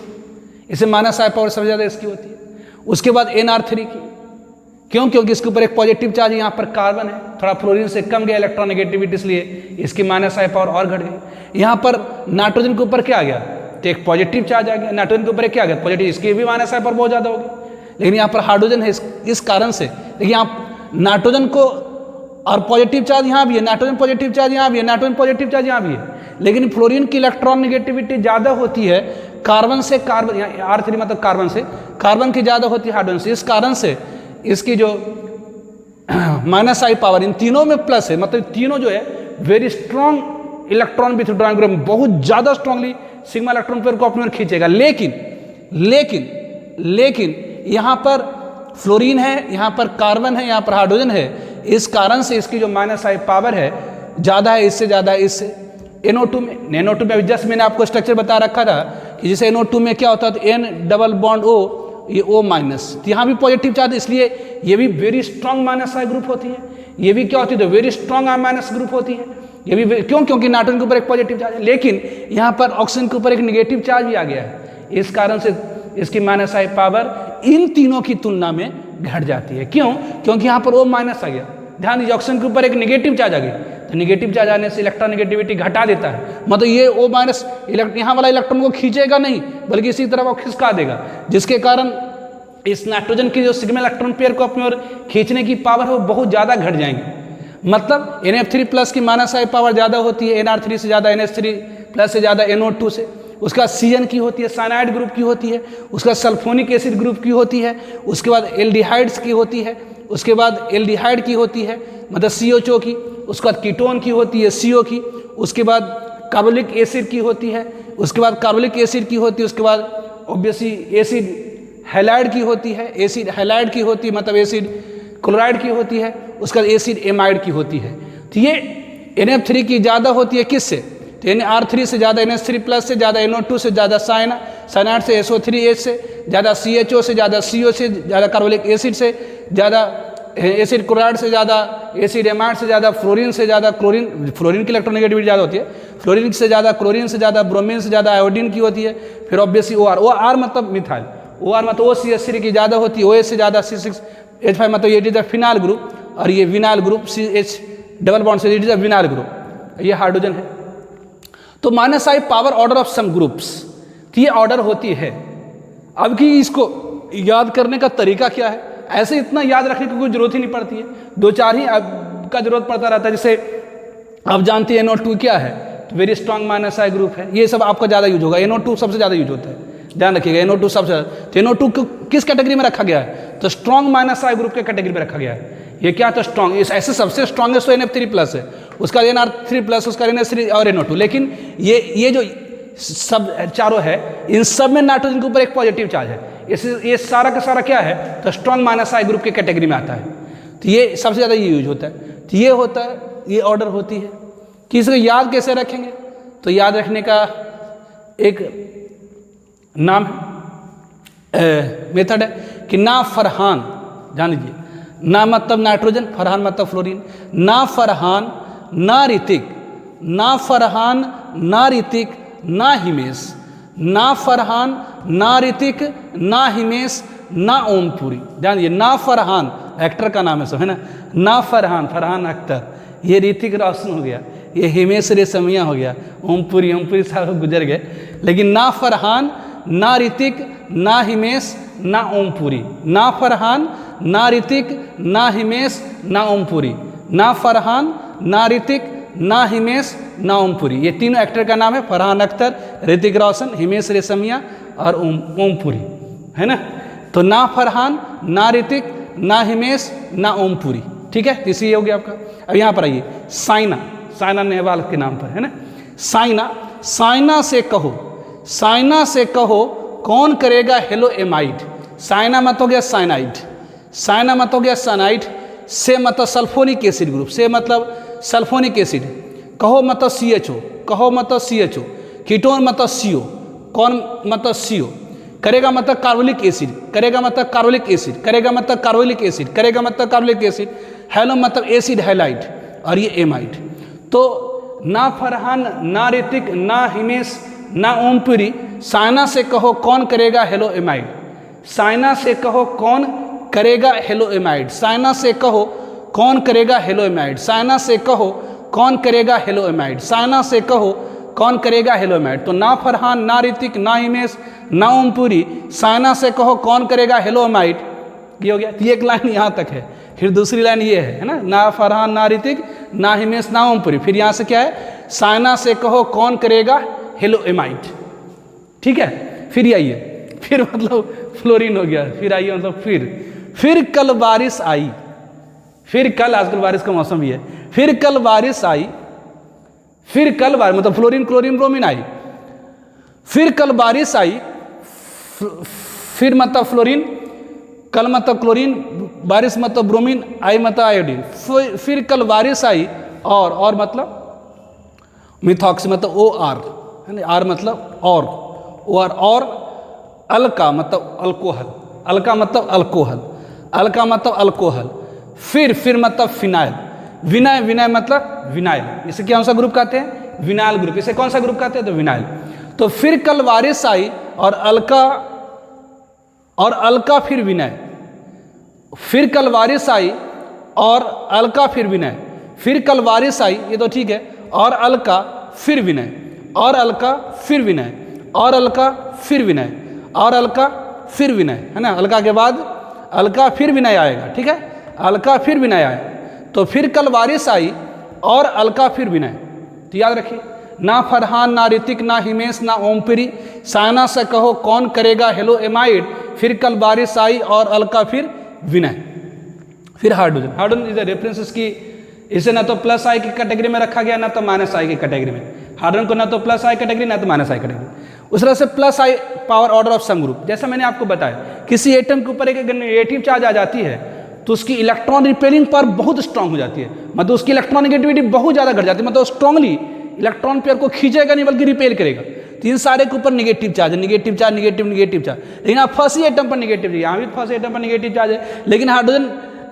इसे माइनस आई पावर सबसे ज़्यादा इसकी होती है। उसके बाद NR3 की, क्यों, क्योंकि इसके ऊपर एक पॉजिटिव चार्ज यहाँ पर कार्बन है, थोड़ा फ्लोरीन से कम गया इलेक्ट्रॉन नेगेटिविटी, इसलिए इसकी माइनस आई पावर और घट गई। यहाँ पर नाइट्रोजन के ऊपर क्या आ गया, तो एक पॉजिटिव चार्ज आ गया, नाइट्रोजन के ऊपर क्या आ गया, पॉजिटिव, इसकी भी माइनस आई पावर बहुत ज़्यादा होगी। लेकिन यहाँ पर हाइड्रोजन है, इस कारण से, लेकिन यहाँ नाइट्रोजन को और पॉजिटिव चार्ज यहाँ भी है, नाइट्रोजन पॉजिटिव चार्ज यहाँ भी है, नाइट्रोजन पॉजिटिव चार्ज यहाँ भी है, लेकिन फ्लोरीन की इलेक्ट्रॉन नेगेटिविटी ज़्यादा होती है कार्बन से, कार्बन यहाँ R3 मतलब कार्बन से, कार्बन की ज़्यादा होती है हाइड्रोजन से। इस कारण से इसकी जो माइनस आई पावर इन तीनों में प्लस है, मतलब तीनों जो है very strong electron withdrawing group, बहुत ज़्यादा स्ट्रांगली सिग्मा इलेक्ट्रॉन पेयर को अपनी ओर खींचेगा। लेकिन यहाँ पर फ्लोरीन है, यहाँ पर कार्बन है, यहाँ पर हाइड्रोजन है, इस कारण से इसकी जो माइनस आई पावर है ज़्यादा है, इससे ज़्यादा है इससे। NO2 में जस्ट मैंने आपको स्ट्रक्चर बता रखा था कि जैसे NO2 में क्या होता है, तो N डबल बॉन्ड O, ये O माइनस, तो यहाँ भी पॉजिटिव चार्ज, इसलिए ये भी वेरी स्ट्रॉन्ग माइनस आई ग्रुप होती है। ये भी क्या होती है, तो वेरी स्ट्रॉन्ग माइनस ग्रुप होती है। ये भी क्यों, क्योंकि नाइट्रोजन के ऊपर एक पॉजिटिव चार्ज है, लेकिन यहाँ पर ऑक्सीजन के ऊपर एक नेगेटिव चार्ज भी आ गया है, इस कारण से इसकी माइनस आई पावर इन तीनों की तुलना में घट जाती है। क्यों, क्योंकि यहाँ पर O माइनस आ गया, ध्यान दीजिए, ऑक्सीजन के ऊपर एक नेगेटिव चार्ज आ गया, तो नेगेटिव चार्ज आने से इलेक्ट्रॉन नेगेटिविटी घटा देता है, मतलब ये O माइनस यहाँ वाला इलेक्ट्रॉन को खींचेगा नहीं बल्कि इसी तरह वो खिसका देगा, जिसके कारण इस नाइट्रोजन की जो सिग्मा इलेक्ट्रॉन पेयर को अपनी ओर खींचने की पावर है वो बहुत ज़्यादा घट जाएंगे। मतलब NF3+ की माइनस आई पावर ज़्यादा होती है, NR3 से ज़्यादा, NH3+ से ज़्यादा, NO2 से। उसका CN की होती है, साइनाइड ग्रुप की होती है, उसका सल्फोनिक एसिड ग्रुप की होती है, उसके बाद एल्डिहाइड्स की होती है, उसके बाद एल्डिहाइड की होती है मतलब CH2 की, उसके बाद कीटोन की होती है CO की, उसके बाद कार्बोलिक एसिड की होती है, उसके बाद कार्बोलिक एसिड की होती है, उसके बाद ऑब्वियसली एसिड हैलाइड की होती है, एसिड हैलाइड की होती है मतलब एसिड क्लोराइड की होती है, उसका एसिड एमाइड की होती है। तो ये NF3 की ज़्यादा होती है किससे, तो NR3 से ज़्यादा, NH3+ से ज़्यादा, NO2 से ज़्यादा, साइनाइड से, SO3H से ज़्यादा, CHO से ज़्यादा, CO से ज़्यादा, कार्बोलिक एसिड से ज़्यादा, एसिड क्लोराइड से ज़्यादा, एसिड एमाइड से ज़्यादा, फ्लोरीन से ज़्यादा, फ्लोरीन की इलेक्ट्रोनेगेटिविटी ज़्यादा होती है, फ्लोरीन से ज़्यादा, क्लोरीन से ज़्यादा, ब्रोमीन से ज़्यादा, आयोडीन की होती है। फिर ऑब्वियसली OR मतलब मिथाइल, OR मतलब OCH3 की ज़्यादा होती है, OH से ज़्यादा, C6H5 मतलब ये इज अ फिनाइल ग्रुप, और ये vinyl group, CH double bond से it is a vinyl group, ये हाइड्रोजन है। तो minus I power order of some groups, तो ये ऑर्डर होती है। अब कि इसको याद करने का तरीका क्या है, ऐसे इतना याद रखने की कोई जरूरत ही नहीं पड़ती है, 2-4 ही का जरूरत पड़ता रहता है। जैसे आप जानते हैं NO2 क्या है, तो वेरी स्ट्रॉन्ग माइनस आई ग्रुप है, ये सब आपका ज़्यादा यूज होगा। NO2 सबसे ज़्यादा यूज होता है, ध्यान रखिएगा। NO2 सबसे ज़्यादा, तो NO2 को किस कैटेगरी में रखा गया है, तो स्ट्रॉन्ग माइनस आई ग्रुप के कैटेगरी में रखा गया है। ये क्या, तो स्ट्रॉन्ग, इस ऐसे सबसे स्ट्रॉन्गेस्ट तो NF3+ है, उसका NR3+, उसका NH3 और NO2। लेकिन ये जो सब चारों है, इन सब में नाइट्रोजन के ऊपर एक पॉजिटिव चार्ज है, ये सारा का सारा क्या है, तो स्ट्रॉन्ग माइनस आई ग्रुप के कैटेगरी में आता है। तो ये सबसे ज़्यादा ये यूज होता है। तो ये होता है, ये ऑर्डर होती है कि इसको याद कैसे रखेंगे, तो याद रखने का एक नाम मेथड है कि ना फरहान, जान लीजिए, ना मतलब नाइट्रोजन, फरहान मतलब फ्लोरीन। ना फरहान ना ऋतिक, ना फरहान ना ऋतिक ना हिमेश, ना फरहान ना ऋतिक ना हिमेश ना ओमपुरी। ध्यान दीजिए, ना फरहान एक्टर का नाम है सब, है ना फरहान, फरहान अख्तर, ये ऋतिक रोशन हो गया, ये हिमेश रेशमिया हो गया, ओमपुरी साहब गुजर गए। लेकिन ना फरहान ना ऋतिक ना हिमेश ना ओमपुरी, ना फरहान ना ऋतिक ना हिमेश ना ओमपुरी, ना फरहान ना ऋतिक ना हिमेश ना ओमपुरी। ये तीनों एक्टर का नाम है, फरहान अख्तर, ऋतिक रोशन, हिमेश रेशमिया और ओमपुरी, है ना। तो ना फरहान ना ऋतिक ना हिमेश ना ओमपुरी, ठीक है। तीसरी ये हो गया आपका। अब यहाँ पर आइए, साइना नेहवाल के नाम पर, है ना। साइना से कहो, साइना से कहो कौन करेगा हेलो एमाइड। साइना मत हो गया साइनाइड, साइना मत हो गया साइनाइड, से मतलब सल्फोनिक एसिड ग्रुप, से मतलब सल्फोनिक एसिड, कहो मतलब CHO, कहो मतलब CHO, कीटोन मतलब CO, कौन मतलब CO, करेगा मतलब कार्बोलिक एसिड, करेगा मतलब कार्बोलिक एसिड, करेगा मतलब कार्बोलिक एसिड, करेगा मतलब कार्बोलिक एसिड, हेलो मतलब एसिड हैलाइड, और ये एमाइड। तो ना फरहान ना ऋतिक ना हिमेश ना ओमपुरी, साइना से कहो कौन करेगा हेलो एमाइड। साइना से कहो कौन करेगा हेलो एमाइड, साइना से कहो कौन करेगा हेलो एमाइड, साइना से कहो कौन करेगा हेलो एमाइड, साइना से कहो कौन करेगा हेलो एमाइड। तो ना फरहान ना ऋतिक ना हिमेश ना ओमपुरी, साइना से कहो कौन करेगा हेलो एमाइड, ये हो गया। तो एक लाइन यहाँ तक है, फिर दूसरी लाइन ये है ना, ना फरहान ना ऋतिक ना हिमेश ना ओमपुरी, फिर यहाँ से क्या है, साइना से कहो कौन करेगा हेलो एमाइड, ठीक है। फिर आइए, फिर मतलब फ्लोरीन हो गया, फिर आइए मतलब फिर कल बारिश आई, फिर कल, आजकल बारिश का मौसम भी है, फिर कल बारिश आई, फिर कल बारिश मतलब फ्लोरीन क्लोरीन ब्रोमीन आई, फिर कल बारिश आई, फिर मतलब फ्लोरीन, कल मतलब क्लोरीन, बारिश मतलब ब्रोमीन, आई मतलब आयोडीन, फिर कल बारिश आई, और मतलब मिथॉक्सी मतलब OR, है ना, आर मतलब और अल्का मतलब अल्कोहल, अल्का मतलब अल्कोहल, अल्का मतलब अल्कोहल, फिर मतलब फिनाइल, विनय मतलब विनाइल। इसे कौन सा ग्रुप कहते हैं, विनाइल ग्रुप। इसे कौन सा ग्रुप कहते हैं, तो विनाइल। तो फिर कल बारिश आई और अल्का फिर विनय, फिर कल बारिश आई और अल्का फिर विनय, फिर कल बारिश आई, ये तो ठीक है, और अल्का फिर विनय, और अल्का फिर विनय, और अल्का फिर विनय, और अल्का फिर विनय, है ना। अल्का के बाद अल्का फिर विनय आएगा, ठीक है, अल्का फिर विनय आए, तो फिर कल बारिश आई और अल्का फिर विनय। तो याद रखिए, ना फरहान ना ऋतिक ना हिमेश ना ओमपुरी, साइना से कहो कौन करेगा हेलो एमाइड, फिर कल बारिश आई और अल्का फिर विनय। फिर हाइड्रोजन इज रेफरेंस की, इसे ना तो प्लस आई की कैटेगरी में रखा गया ना तो माइनस आई की कैटेगरी में। हाइड्रोजन को ना तो प्लस आई कैटेगरी ना तो माइनस आई कैटेगरी। उस तरह से plus I power order of some group, जैसा मैंने आपको बताया, किसी एटम के ऊपर एक नेगेटिव चार्ज आ जाती है तो उसकी इलेक्ट्रॉन रिपेलिंग पावर बहुत स्ट्रांग हो जाती है, मतलब उसकी इलेक्ट्रॉन नेगेटिविटी बहुत ज़्यादा घट जाती है, मतलब स्ट्रांगली इलेक्ट्रॉन पेयर को खींचेगा नहीं बल्कि रिपेल करेगा। तो इन सारे के ऊपर नेगेटिव चार्ज है, नेगेटिव चार्ज, लेकिन आप फर्स्ट एटम पर नेगेटिव, यहाँ भी फर्स्ट एटम पर नेगेटिव चार्ज है, लेकिन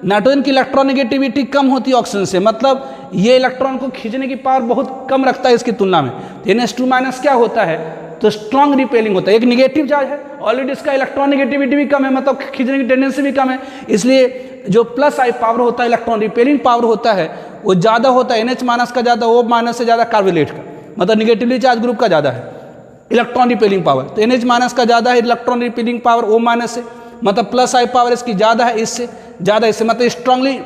नाइट्रोजन की इलेक्ट्रॉन नेगेटिविटी कम होती है ऑक्सीजन से, मतलब ये इलेक्ट्रॉन को खींचने की पावर बहुत कम रखता है इसकी तुलना में। तो NH2- क्या होता है, तो स्ट्रॉन्ग रिपेलिंग होता है, एक नेगेटिव चार्ज है, ऑलरेडी इसका इलेक्ट्रॉन नेगेटिविटी भी कम है, मतलब खींचने की टेंडेंसी भी कम है, इसलिए जो प्लस आई पावर होता है, इलेक्ट्रॉन रिपेलिंग पावर होता है, वो ज़्यादा होता है NH- का ज़्यादा, O- से ज़्यादा कार्बोलेट का, मतलब निगेटिवली चार्ज ग्रुप का ज़्यादा है इलेक्ट्रॉन रिपेलिंग पावर। तो NH- का ज़्यादा है इलेक्ट्रॉन रिपेलिंग पावर O- से, मतलब प्लस आई पावर इसकी ज़्यादा है इससे, ज़्यादा इससे, मतलब स्ट्रांगली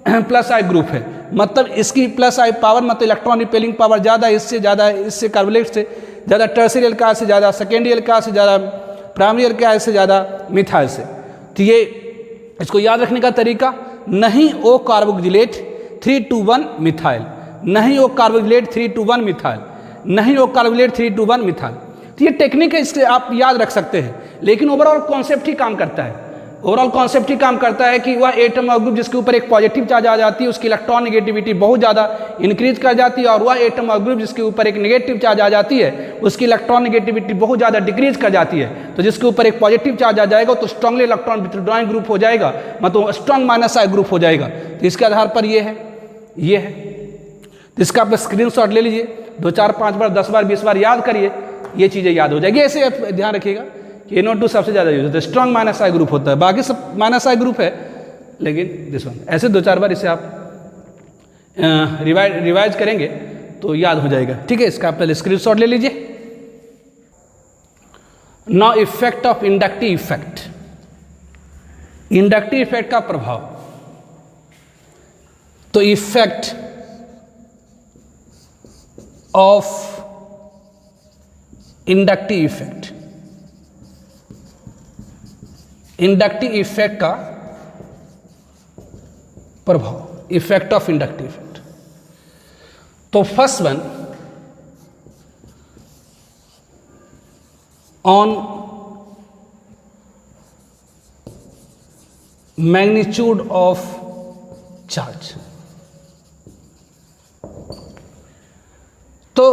प्लस आई ग्रुप है, मतलब इसकी प्लस आई पावर मतलब इलेक्ट्रॉन रिपेलिंग पावर ज़्यादा है इससे, ज़्यादा है इससे, कार्बोलेट से ज़्यादा, टर्शियरी एल्काइल से ज़्यादा, सेकेंडरी एल्काइल से ज़्यादा, प्राइमरी एल्काइल से ज़्यादा, मिथाइल से। तो ये इसको याद रखने का तरीका, नहीं ओ कार्बोक्सिलेट 3,2,1 मिथाइल, नहीं ओ कार्बोक्सिलेट 3,2,1 मिथाइल, नहीं ओ कार्बोक्सिलेट 3,2,1 मिथाइल। तो ये टेक्निक है, इससे आप याद रख सकते हैं, लेकिन ओवरऑल कॉन्सेप्ट ही काम करता है। ओवरऑल कॉन्सेप्ट ही काम करता है कि वह एटम और ग्रुप जिसके ऊपर एक पॉजिटिव चार्ज आ जाती है उसकी इलेक्ट्रॉन नेगेटिविटी बहुत ज़्यादा इंक्रीज कर जाती है, और वह एटम और ग्रुप जिसके ऊपर एक नेगेटिव चार्ज आ जाती है उसकी इलेक्ट्रॉन नेगेटिविटी बहुत ज़्यादा डिक्रीज कर जाती है। तो जिसके ऊपर एक पॉजिटिव चार्ज आ जाएगा तो स्ट्रांगली इलेक्ट्रॉन विथड्रॉइंग ग्रुप हो जाएगा, मतलब स्ट्रांग माइनस आई ग्रुप हो जाएगा। तो इसके आधार पर ये है। तो इसका आप स्क्रीनशॉट ले लीजिए, 2, 4, 5 बार, 10 बार, 20 बार याद करिए, ये चीज़ें याद हो जाएगी। ऐसे आप ध्यान रखिएगा कि NO2 सबसे ज़्यादा यूज होता है, स्ट्रांग माइनस आई ग्रुप होता है, बाकी सब माइनस आई ग्रुप है, लेकिन दिस वन। ऐसे 2-4 बार इसे आप रिवाइज करेंगे तो याद हो जाएगा। ठीक है, इसका आप पहले स्क्रीनशॉट ले लीजिए। Now effect of inductive effect, inductive effect का प्रभाव। तो effect of inductive effect, inductive effect का प्रभाव, इफेक्ट ऑफ इंडक्टिव इफेक्ट। तो first one on magnitude of charge. तो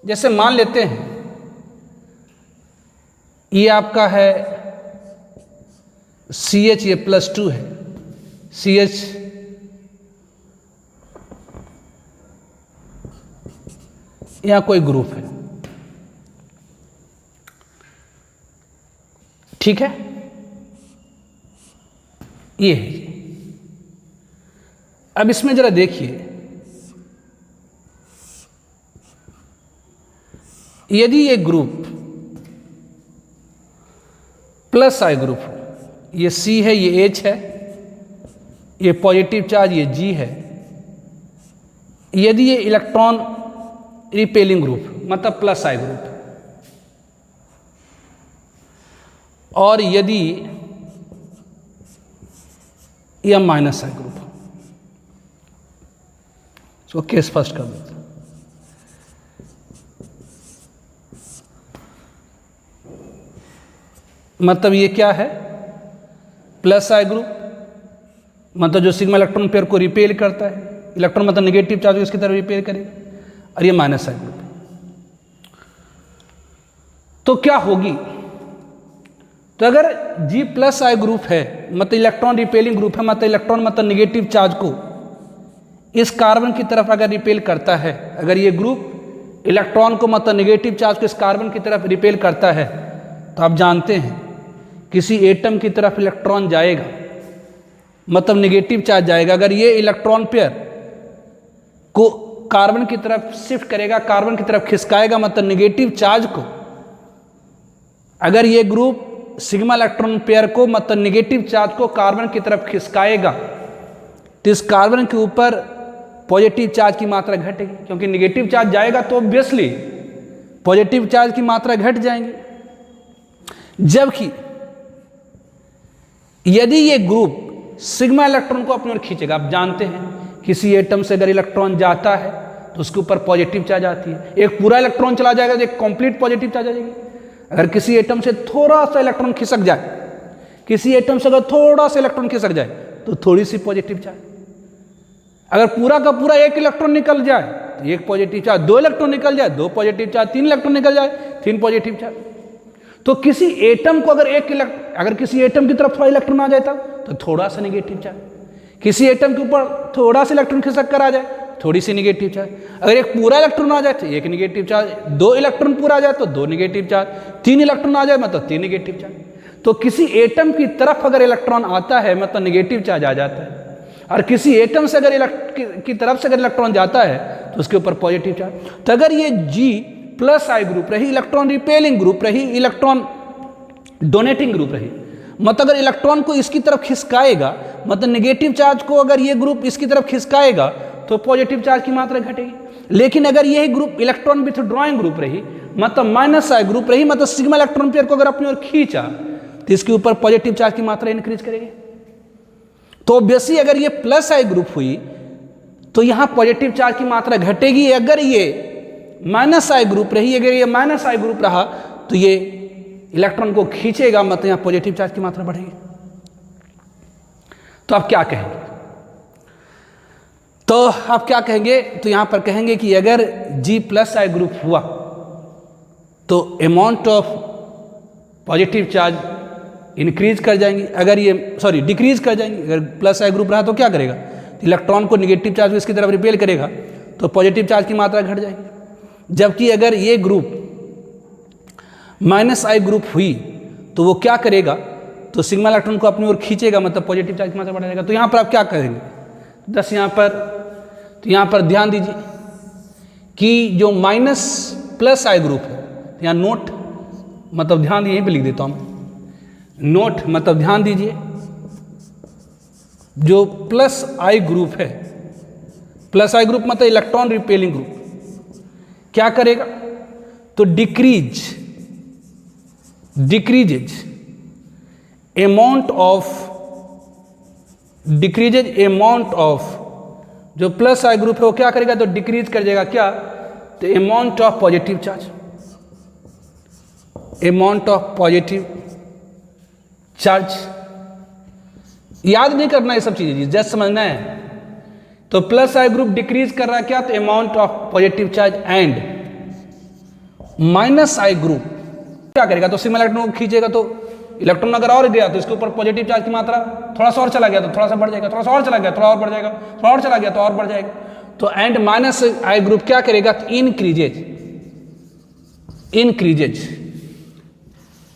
जैसे मान लेते हैं ये आपका है CH, ये +2 है, CH यहां कोई ग्रुप है, ठीक है, ये है। अब इसमें जरा देखिए, यदि ये ग्रुप प्लस आई ग्रुप हो, ये C है, ये H है, ये पॉजिटिव चार्ज, ये G है, यदि ये इलेक्ट्रॉन रिपेलिंग ग्रुप मतलब प्लस आई ग्रुप, और यदि यह माइनस आई ग्रुप, इसको केस फर्स्ट कर देते हैं। मतलब ये क्या है, प्लस आई ग्रुप, मतलब जो सिग्मा इलेक्ट्रॉन पेयर को रिपेल करता है, इलेक्ट्रॉन मतलब नेगेटिव चार्ज को इसकी तरफ रिपेल करेगा, और ये माइनस आई ग्रुप। तो क्या होगी, तो अगर G प्लस आई ग्रुप है मतलब इलेक्ट्रॉन रिपेलिंग ग्रुप है, मतलब इलेक्ट्रॉन मतलब नेगेटिव चार्ज को इस कार्बन की तरफ अगर रिपेल करता है, अगर ये ग्रुप इलेक्ट्रॉन को मतलब नेगेटिव चार्ज को इस कार्बन की तरफ रिपेल करता है, तो आप जानते हैं किसी एटम की तरफ इलेक्ट्रॉन जाएगा मतलब नेगेटिव चार्ज जाएगा। अगर ये इलेक्ट्रॉन पेयर को कार्बन की तरफ शिफ्ट करेगा, कार्बन की तरफ खिसकाएगा मतलब नेगेटिव चार्ज को, अगर ये ग्रुप सिग्मा इलेक्ट्रॉन पेयर को मतलब नेगेटिव चार्ज को कार्बन की तरफ खिसकाएगा, तो इस कार्बन के ऊपर पॉजिटिव चार्ज की मात्रा घटेगी, क्योंकि नेगेटिव चार्ज जाएगा तो ऑब्वियसली पॉजिटिव चार्ज की मात्रा घट जाएंगी। जबकि यदि ये ग्रुप सिग्मा इलेक्ट्रॉन को अपनी ओर खींचेगा, आप जानते हैं किसी एटम से अगर इलेक्ट्रॉन जाता है तो उसके ऊपर पॉजिटिव चार्ज आती है, एक पूरा इलेक्ट्रॉन चला जाएगा तो एक कंप्लीट पॉजिटिव चार्ज आ जाएगी। अगर किसी एटम से थोड़ा सा इलेक्ट्रॉन खिसक जाए, किसी एटम से अगर थोड़ा सा इलेक्ट्रॉन खिसक जाए तो थोड़ी सी पॉजिटिव चार्ज, अगर पूरा का पूरा एक इलेक्ट्रॉन निकल जाए तो एक पॉजिटिव चार्ज, 2 इलेक्ट्रॉन निकल जाए 2 पॉजिटिव चार्ज, 3 इलेक्ट्रॉन निकल जाए 3 पॉजिटिव चार्ज। तो किसी एटम को अगर किसी एटम की तरफ थोड़ा इलेक्ट्रॉन आ जाता तो थोड़ा सा नेगेटिव चार्ज, किसी एटम के ऊपर थोड़ा सा इलेक्ट्रॉन खिसक कर आ जाए थोड़ी सी नेगेटिव चार्ज, अगर एक पूरा इलेक्ट्रॉन आ जाए तो एक नेगेटिव चार्ज, 2 इलेक्ट्रॉन पूरा आ जाए तो 2 नेगेटिव चार्ज, 3 इलेक्ट्रॉन आ जाए मतलब 3 नेगेटिव चार्ज। तो किसी एटम की तरफ अगर इलेक्ट्रॉन आता है मतलब नेगेटिव चार्ज आ जाता है, और किसी एटम से अगर की तरफ से अगर इलेक्ट्रॉन जाता है तो उसके ऊपर पॉजिटिव चार्ज। तो अगर ये G प्लस आई ग्रुप रही, इलेक्ट्रॉन रिपेलिंग ग्रुप रही, इलेक्ट्रॉन डोनेटिंग ग्रुप रही, मतलब अगर इलेक्ट्रॉन को इसकी तरफ खिसकाएगा, मतलब नेगेटिव चार्ज को अगर ये ग्रुप इसकी तरफ खिसकाएगा तो पॉजिटिव चार्ज की मात्रा घटेगी। लेकिन अगर यही ग्रुप इलेक्ट्रॉन विथड्रॉइंग ग्रुप रही, मतलब माइनस आई ग्रुप रही, मतलब सिग्मा इलेक्ट्रॉन पेयर को अगर अपनी ओर खींचा तो इसके ऊपर पॉजिटिव चार्ज की मात्रा इंक्रीज करेगी। तो ऑब्वियसली अगर ये प्लस आई ग्रुप हुई तो यहां पॉजिटिव चार्ज की मात्रा घटेगी। अगर ये माइनस आई ग्रुप रही, अगर ये माइनस आई ग्रुप रहा तो ये इलेक्ट्रॉन को खींचेगा, मतलब यहां पॉजिटिव चार्ज की मात्रा बढ़ेगी। तो आप क्या कहेंगे? तो आप क्या कहेंगे? तो यहां पर कहेंगे कि अगर G प्लस आई ग्रुप हुआ तो amount of positive charge increase कर जाएंगी, अगर ये डिक्रीज कर जाएंगी। अगर प्लस आई ग्रुप रहा तो क्या करेगा? इलेक्ट्रॉन को नेगेटिव चार्ज को इसकी तरफ रिपेल करेगा तो पॉजिटिव चार्ज की मात्रा घट जाएगी। जबकि अगर ये ग्रुप माइनस आई ग्रुप हुई तो वो क्या करेगा? तो सिग्मा इलेक्ट्रॉन को अपनी ओर खींचेगा, मतलब पॉजिटिव चार्ज की मात्रा बढ़ जाएगा। तो यहाँ पर आप क्या करेंगे? बस यहाँ पर ध्यान दीजिए कि जो माइनस प्लस आई ग्रुप है, यहाँ नोट मतलब ध्यान यहीं पे लिख देता हूँ, नोट मतलब ध्यान दीजिए, जो प्लस आई ग्रुप है, प्लस आई ग्रुप मतलब इलेक्ट्रॉन रिपेलिंग ग्रुप, क्या करेगा? तो डिक्रीजेज अमाउंट ऑफ जो प्लस आई ग्रुप है वो क्या करेगा? तो डिक्रीज कर जाएगा क्या? तो amount of positive charge, amount of positive charge. याद नहीं करना ये सब चीजें, जस्ट समझना है। तो प्लस आई ग्रुप डिक्रीज कर रहा है क्या? तो amount of positive charge. And minus I group क्या करेगा? तो सिग्मा इलेक्ट्रॉन को खींचेगा, तो इलेक्ट्रॉन अगर और गया तो इसके ऊपर पॉजिटिव चार्ज की मात्रा थोड़ा सा और चला गया तो थोड़ा सा बढ़ जाएगा, थोड़ा सा और चला गया थोड़ा और बढ़ जाएगा, थोड़ा और चला गया तो और बढ़ जाएगा। तो एंड माइनस आई ग्रुप क्या करेगा? तो increases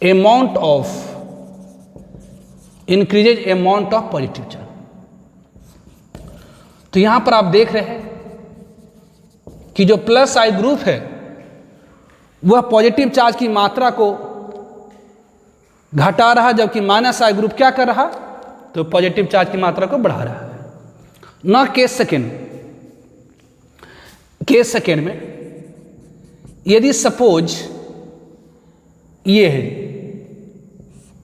amount of positive charge. तो यहां पर आप देख रहे हैं कि जो प्लस आई ग्रुप है वह पॉजिटिव चार्ज की मात्रा को घटा रहा, जबकि माइनस आई ग्रुप क्या कर रहा? तो पॉजिटिव चार्ज की मात्रा को बढ़ा रहा है। ना केस सेकेंड में यदि सपोज ये है,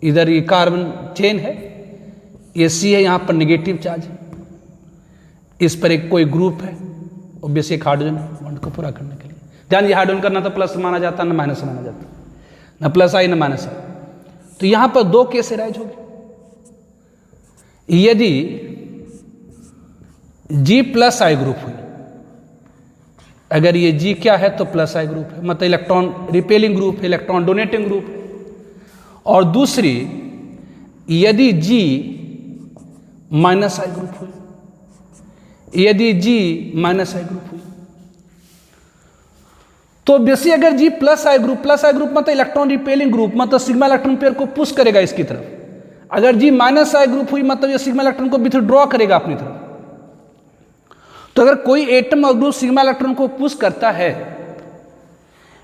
इधर ये कार्बन चेन है, ये C है, यहां पर नेगेटिव चार्ज है, इस पर एक कोई ग्रुप है, ऑब्वियसली एक हाइड्रोजन बॉन्ड को पूरा करने के लिए। ध्यान दीजिए, हाइड्रोजन करना तो प्लस माना जाता है ना माइनस माना जाता है, ना प्लस आई ना माइनस आई। तो यहां पर दो केस राइज होगी। यदि G प्लस आई ग्रुप हुई, अगर ये G क्या है? तो प्लस आई ग्रुप है, मतलब इलेक्ट्रॉन रिपेलिंग ग्रुप है, इलेक्ट्रॉन डोनेटिंग ग्रुप है। और दूसरी यदि G माइनस आई ग्रुप हुई, यदि G माइनस आई ग्रुप हुई तो ऑब्वियसली अगर G प्लस आई ग्रुप मतलब इलेक्ट्रॉन रिपेलिंग ग्रुप, मतलब सिग्मा इलेक्ट्रॉन पेयर को पुश करेगा इसकी तरफ। अगर G माइनस आई ग्रुप हुई मतलब ये सिग्मा इलेक्ट्रॉन को विथड्रॉ करेगा अपनी तरफ। तो अगर कोई एटम और ग्रुप सिग्मा इलेक्ट्रॉन को पुश करता है,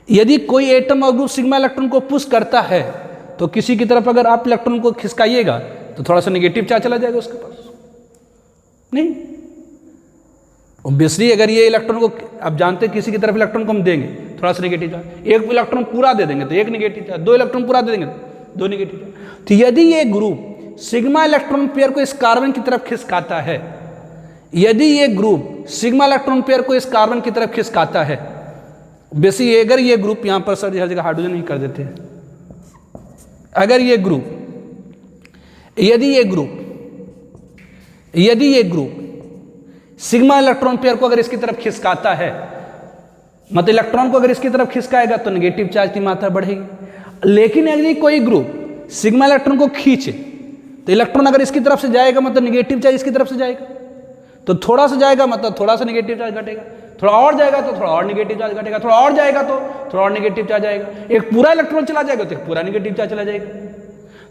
यदि कोई एटम और ग्रुप सिग्मा इलेक्ट्रॉन को पुश करता है तो किसी की तरफ अगर आप इलेक्ट्रॉन को खिसकाइएगा तो थोड़ा सा नेगेटिव चार्ज चला जाएगा उसके पास, नहीं? ऑब्वियसली अगर ये इलेक्ट्रॉन को आप जानते हैं किसी की तरफ इलेक्ट्रॉन को हम देंगे थोड़ा सा नेगेटिव चार्ज, एक इलेक्ट्रॉन पूरा दे देंगे तो एक नेगेटिव चार्ज, दो इलेक्ट्रॉन पूरा दे देंगे तो दो नेगेटिव चार्ज। तो यदि ये ग्रुप सिग्मा इलेक्ट्रॉन पेयर को इस कार्बन की तरफ खिसकाता है, यदि ये ग्रुप सिग्मा इलेक्ट्रॉन पेयर को इस कार्बन की तरफ खिसकाता है, बेसिक अगर ये ग्रुप यहां पर सर हर जगह हाइड्रोजन ही कर देते हैं, अगर ये ग्रुप यदि ये ग्रुप सिग्मा इलेक्ट्रॉन पेयर को अगर इसकी तरफ खिसकाता है, मतलब इलेक्ट्रॉन को अगर इसकी तरफ खिसकाएगा तो नेगेटिव चार्ज की मात्रा बढ़ेगी। लेकिन यदि कोई ग्रुप सिग्मा इलेक्ट्रॉन को खींचे तो इलेक्ट्रॉन अगर इसकी तरफ से जाएगा मतलब नेगेटिव चार्ज इसकी तरफ से जाएगा, तो थोड़ा सा जाएगा मतलब थोड़ा सा नेगेटिव चार्ज घटेगा, थोड़ा और जाएगा तो थोड़ा और नेगेटिव चार्ज घटेगा, थोड़ा और जाएगा तो थोड़ा और नेगेटिव चार्ज आएगा, एक पूरा इलेक्ट्रॉन चला जाएगा तो एक पूरा नेगेटिव चार्ज चला जाएगा।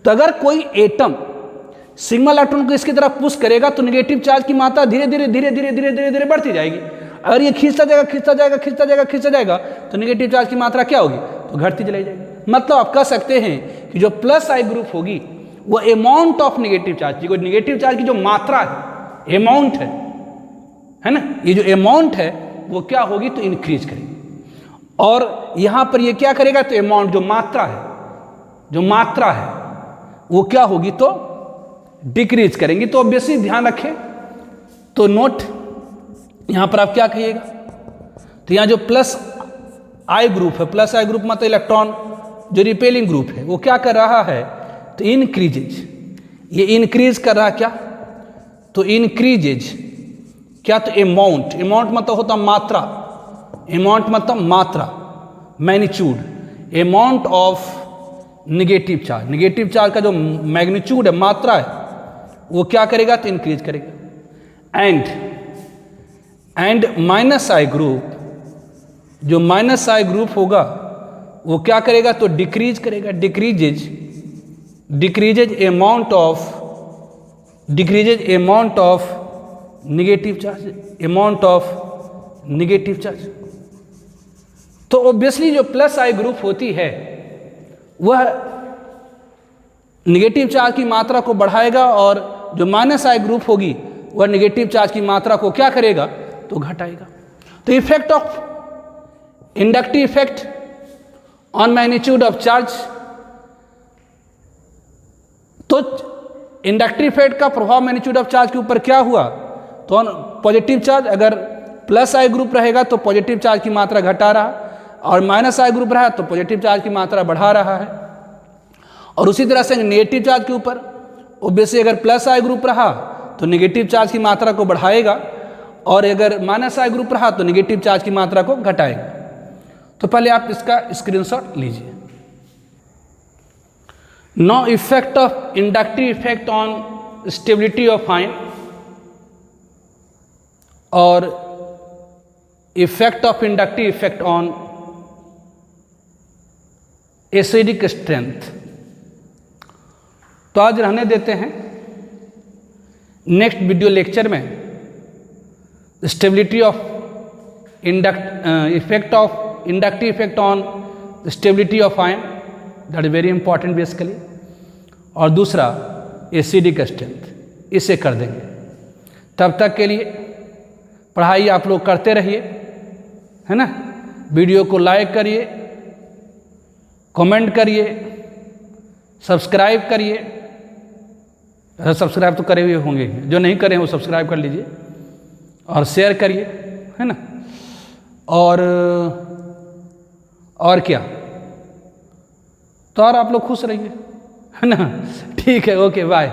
तो अगर कोई एटम सिग्मा इलेक्ट्रॉन को इसकी तरफ पुश करेगा तो नेगेटिव चार्ज की मात्रा धीरे धीरे बढ़ती जाएगी। अगर ये खींचता जाएगा तो नेगेटिव चार्ज की मात्रा क्या होगी? तो घटती चली जाएगी। मतलब आप कह सकते हैं कि जो प्लस आई ग्रुप होगी वो अमाउंट ऑफ नेगेटिव चार्ज, कोई नेगेटिव चार्ज की जो मात्रा है, अमाउंट है ना, ये जो अमाउंट है वो क्या होगी, तो इंक्रीज करेगी। और यहां पर ये क्या करेगा, तो अमाउंट जो मात्रा है, जो मात्रा है वो क्या होगी, तो डिक्रीज करेंगी। तो ऑब्वियसली ध्यान रखें, तो नोट यहां पर आप क्या कहिएगा, तो यहां जो प्लस आई ग्रुप है, प्लस आई ग्रुप मतलब इलेक्ट्रॉन जो रिपेलिंग ग्रुप है, वो क्या कर रहा है, तो इंक्रीजेज, ये इंक्रीज कर रहा क्या, तो इंक्रीजेज क्या, तो अमाउंट, अमाउंट मतलब होता मात्रा, अमाउंट मतलब मात्रा, magnitude, amount of negative charge, negative charge का जो मैग्नीट्यूड है, मात्रा है, वो क्या करेगा, तो इंक्रीज करेगा। एंड माइनस आई ग्रुप, जो माइनस आई ग्रुप होगा वो क्या करेगा, तो डिक्रीज करेगा, decreases amount of negative charge, amount of negative charge. तो ऑब्वियसली जो प्लस आई ग्रुप होती है वह नेगेटिव चार्ज की मात्रा को बढ़ाएगा, और जो माइनस आई ग्रुप होगी वह नेगेटिव चार्ज की मात्रा को क्या करेगा, तो घटाएगा। तो effect of inductive effect on magnitude of charge, तो इंडक्टिव इफेक्ट का प्रभाव मैग्नीट्यूड ऑफ चार्ज के ऊपर क्या हुआ, तो पॉजिटिव चार्ज अगर प्लस आई ग्रुप रहेगा तो पॉजिटिव चार्ज की मात्रा घटा रहा, और माइनस आई ग्रुप रहा तो पॉजिटिव चार्ज की मात्रा बढ़ा रहा है। और उसी तरह से नेगेटिव चार्ज के ऊपर ऑब्वियसली अगर प्लस आई ग्रुप रहा तो नेगेटिव चार्ज की मात्रा को बढ़ाएगा, और अगर माइनस आई ग्रुप रहा तो नेगेटिव चार्ज की मात्रा को घटाएगा। तो पहले आप इसका स्क्रीनशॉट लीजिए। Now effect of inductive effect on stability of ion और effect of inductive effect on acidic strength. तो आज रहने देते हैं, नेक्स्ट वीडियो लेक्चर में stability of effect of inductive effect on stability of ion, that is very important basically, और दूसरा acidic strength, इसे कर देंगे। तब तक के लिए पढ़ाई आप लोग करते रहिए, है ना। वीडियो को लाइक करिए, कमेंट करिए, सब्सक्राइब करिए। सब्सक्राइब तो करे हुए होंगे, जो नहीं करे वो सब्सक्राइब कर लीजिए, और शेयर करिए, है ना। और क्या, तो और आप लोग खुश रहिए, है ना। ठीक है, ओके, बाय।